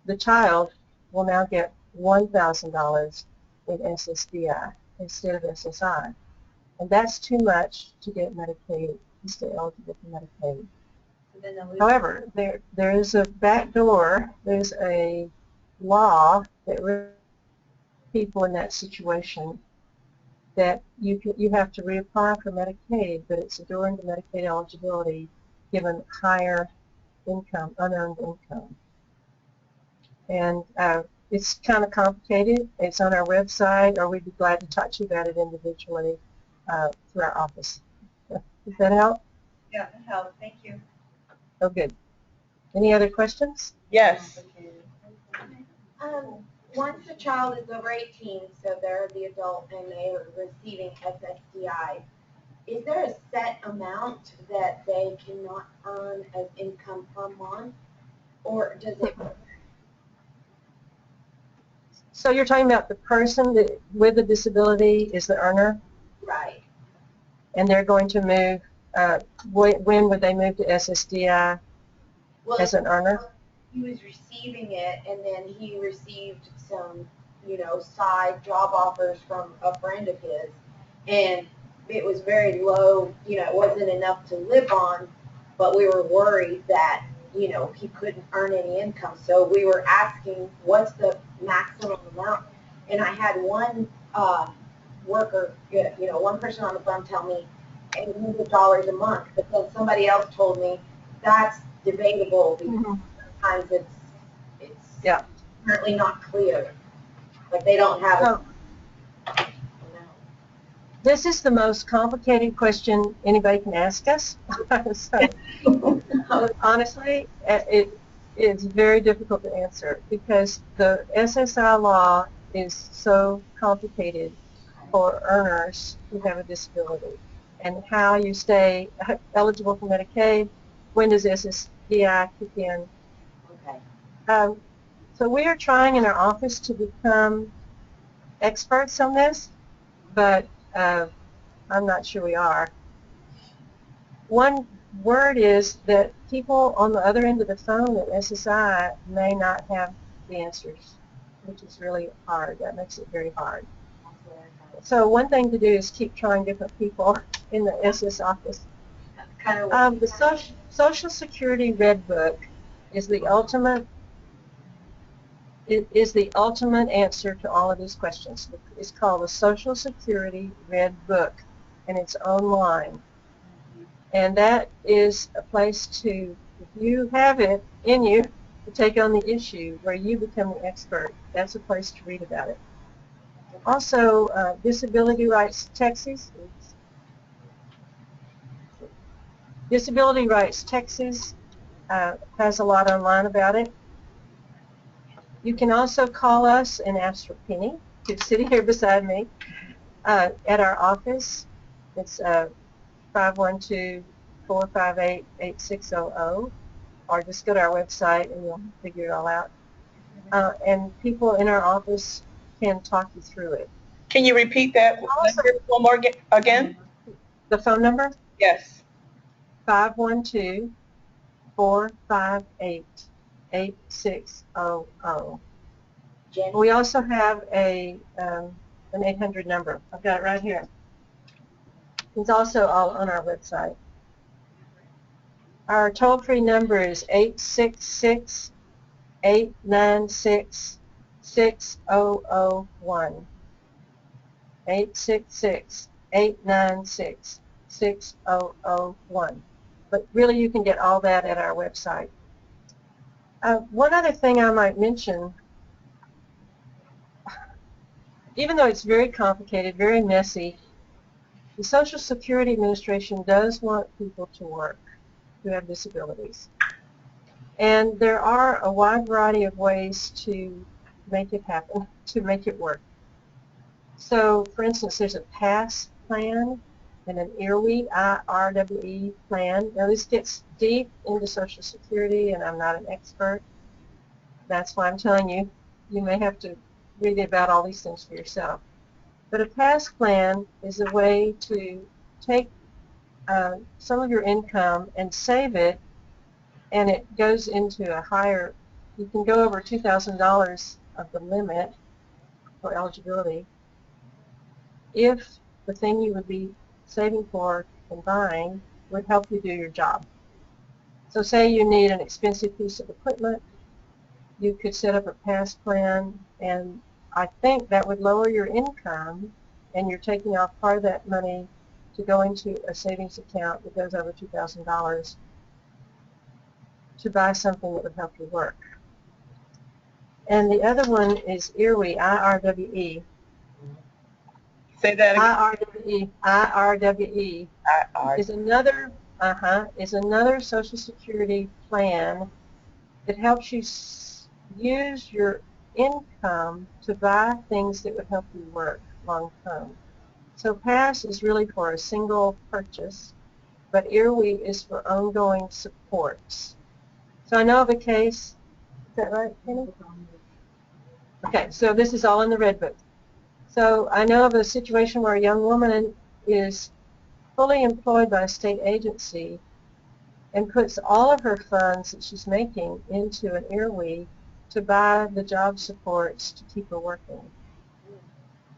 [SPEAKER 1] the child will now get $1,000 in SSDI instead of SSI. And that's too much to get Medicaid, to stay eligible for Medicaid. However, there is a back door, there's a law that people in that situation that you have to reapply for Medicaid, but it's a door into Medicaid eligibility given higher income, unearned income. And it's kind of complicated. It's on our website, or we'd be glad to talk to you about it individually through our office. Does that help?
[SPEAKER 3] Yeah, that helps. Thank you.
[SPEAKER 1] Oh, good. Any other questions?
[SPEAKER 4] Yes.
[SPEAKER 3] Once a child is over 18, so they're the adult and they're receiving SSDI, is there a set amount that they cannot earn as income per month, or does it?
[SPEAKER 1] So you're talking about the person that with a disability is the earner?
[SPEAKER 3] Right.
[SPEAKER 1] And they're going to move, when would they move to SSDI as an earner?
[SPEAKER 3] He was receiving it, and then he received some, side job offers from a friend of his, and it was very low, it wasn't enough to live on, but we were worried that, he couldn't earn any income. So we were asking, what's the maximum amount? And I had one worker, one person on the phone tell me $800 a month, but then somebody else told me that's debatable because sometimes it's currently not clear. Like they don't have
[SPEAKER 1] This is the most complicated question anybody can ask us. So, honestly, it is very difficult to answer because the SSI law is so complicated for earners who have a disability, and how you stay eligible for Medicaid, when does SSDI kick in.
[SPEAKER 3] Okay.
[SPEAKER 1] So we are trying in our office to become experts on this, but I'm not sure we are. One word is that people on the other end of the phone at SSI may not have the answers, which is really hard. That makes it very hard. So one thing to do is keep trying different people in the SS office. The Social Security Red Book is the ultimate. It is the ultimate answer to all of these questions. It's called the Social Security Red Book, and it's online. And that is a place to, if you have it in you, to take on the issue where you become the expert. That's a place to read about it. Also, Disability Rights Texas. Disability Rights Texas has a lot online about it. You can also call us and ask for Penny, who's sitting here beside me, at our office. It's 512-458-8600, or just go to our website and you'll figure it all out. And people in our office can talk you through it.
[SPEAKER 4] Can you repeat that one more again?
[SPEAKER 1] The phone number?
[SPEAKER 4] Yes.
[SPEAKER 1] 512-458-8600. We also have an 800 number. I've got it right here. It's also all on our website. Our toll-free number is 866-896-6001. 866-896-6001. But really, you can get all that at our website. One other thing I might mention, even though it's very complicated, very messy, the Social Security Administration does want people to work who have disabilities. And there are a wide variety of ways to make it happen, to make it work. So, for instance, there's a PASS plan and an IRWE, IRWE plan. Now, this gets deep into Social Security, and I'm not an expert. That's why I'm telling you, you may have to read about all these things for yourself. But a PASS plan is a way to take some of your income and save it, and it goes into a higher, you can go over $2,000 of the limit for eligibility if the thing you would be saving for and buying would help you do your job. So say you need an expensive piece of equipment, you could set up a PASS plan, and I think that would lower your income, and you're taking off part of that money to go into a savings account that goes over $2,000 to buy something that would help you work. And the other one is IRWE, IRWE.
[SPEAKER 4] Say that again.
[SPEAKER 1] IRWE, IRWE is another Social Security plan that helps you use your income to buy things that would help you work long term. So PASS is really for a single purchase, but IRWE is for ongoing supports. So I know of a case, is that right, Penny? Okay, so this is all in the Red Book. So I know of a situation where a young woman is fully employed by a state agency and puts all of her funds that she's making into an IRWE to buy the job supports to keep her working.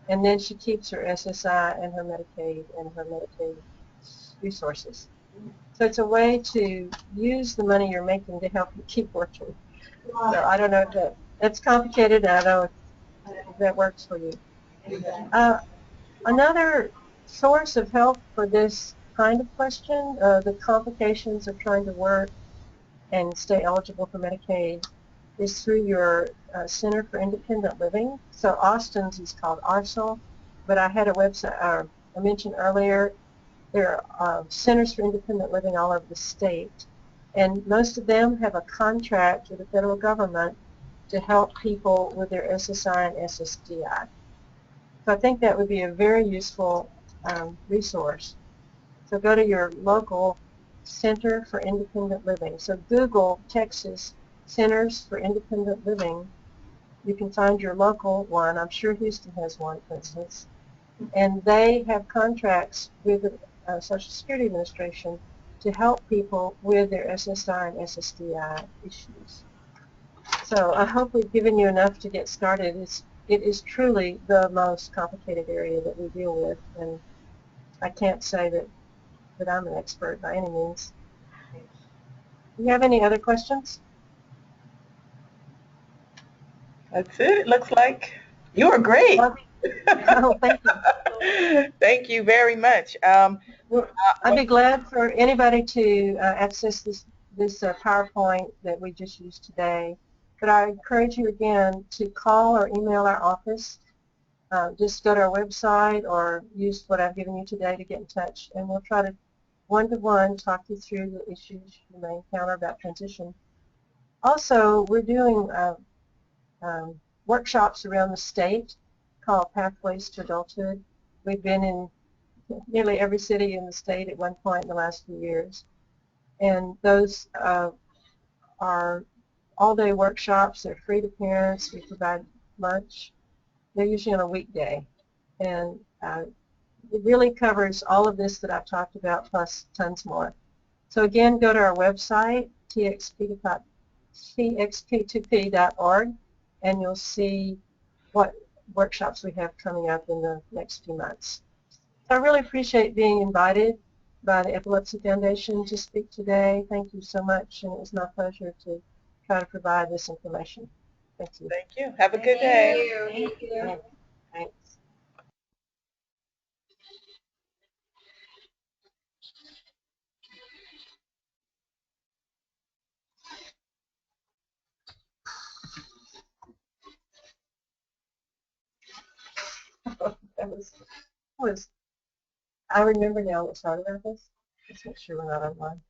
[SPEAKER 1] And then she keeps her SSI and her Medicaid resources. So it's a way to use the money you're making to help you keep working. So I don't know if that's complicated. I don't know if that works for you. Another source of help for this kind of question, the complications of trying to work and stay eligible for Medicaid, is through your Center for Independent Living. So Austin's is called ARSL, but I had a website, I mentioned earlier, there are centers for independent living all over the state, and most of them have a contract with the federal government to help people with their SSI and SSDI. So I think that would be a very useful resource. So go to your local Center for Independent Living. So Google Texas Centers for Independent Living. You can find your local one. I'm sure Houston has one, for instance. And they have contracts with the Social Security Administration to help people with their SSI and SSDI issues. So I hope we've given you enough to get started. It is truly the most complicated area that we deal with, and I can't say that I'm an expert by any means. Do you have any other questions?
[SPEAKER 4] That's it. It looks like you were great.
[SPEAKER 1] Oh, thank you.
[SPEAKER 4] Thank you very much.
[SPEAKER 1] Well, I'd be glad for anybody to access this PowerPoint that we just used today. But I encourage you again to call or email our office. Just go to our website or use what I've given you today to get in touch, and we'll try to one-to-one talk you through the issues you may encounter about transition. Also, we're doing workshops around the state called Pathways to Adulthood. We've been in nearly every city in the state at one point in the last few years. And those are all-day workshops. They're free to parents. We provide lunch. They're usually on a weekday. And it really covers all of this that I've talked about plus tons more. So again, go to our website, txp2p.org, and you'll see what workshops we have coming up in the next few months. So I really appreciate being invited by the Epilepsy Foundation to speak today. Thank you so much, and it was my pleasure to try to provide this information. Thank you.
[SPEAKER 4] Thank you. Have a good day.
[SPEAKER 3] Thank you.
[SPEAKER 1] Yeah, thanks. I remember now what started about this. Let's make sure we're not online.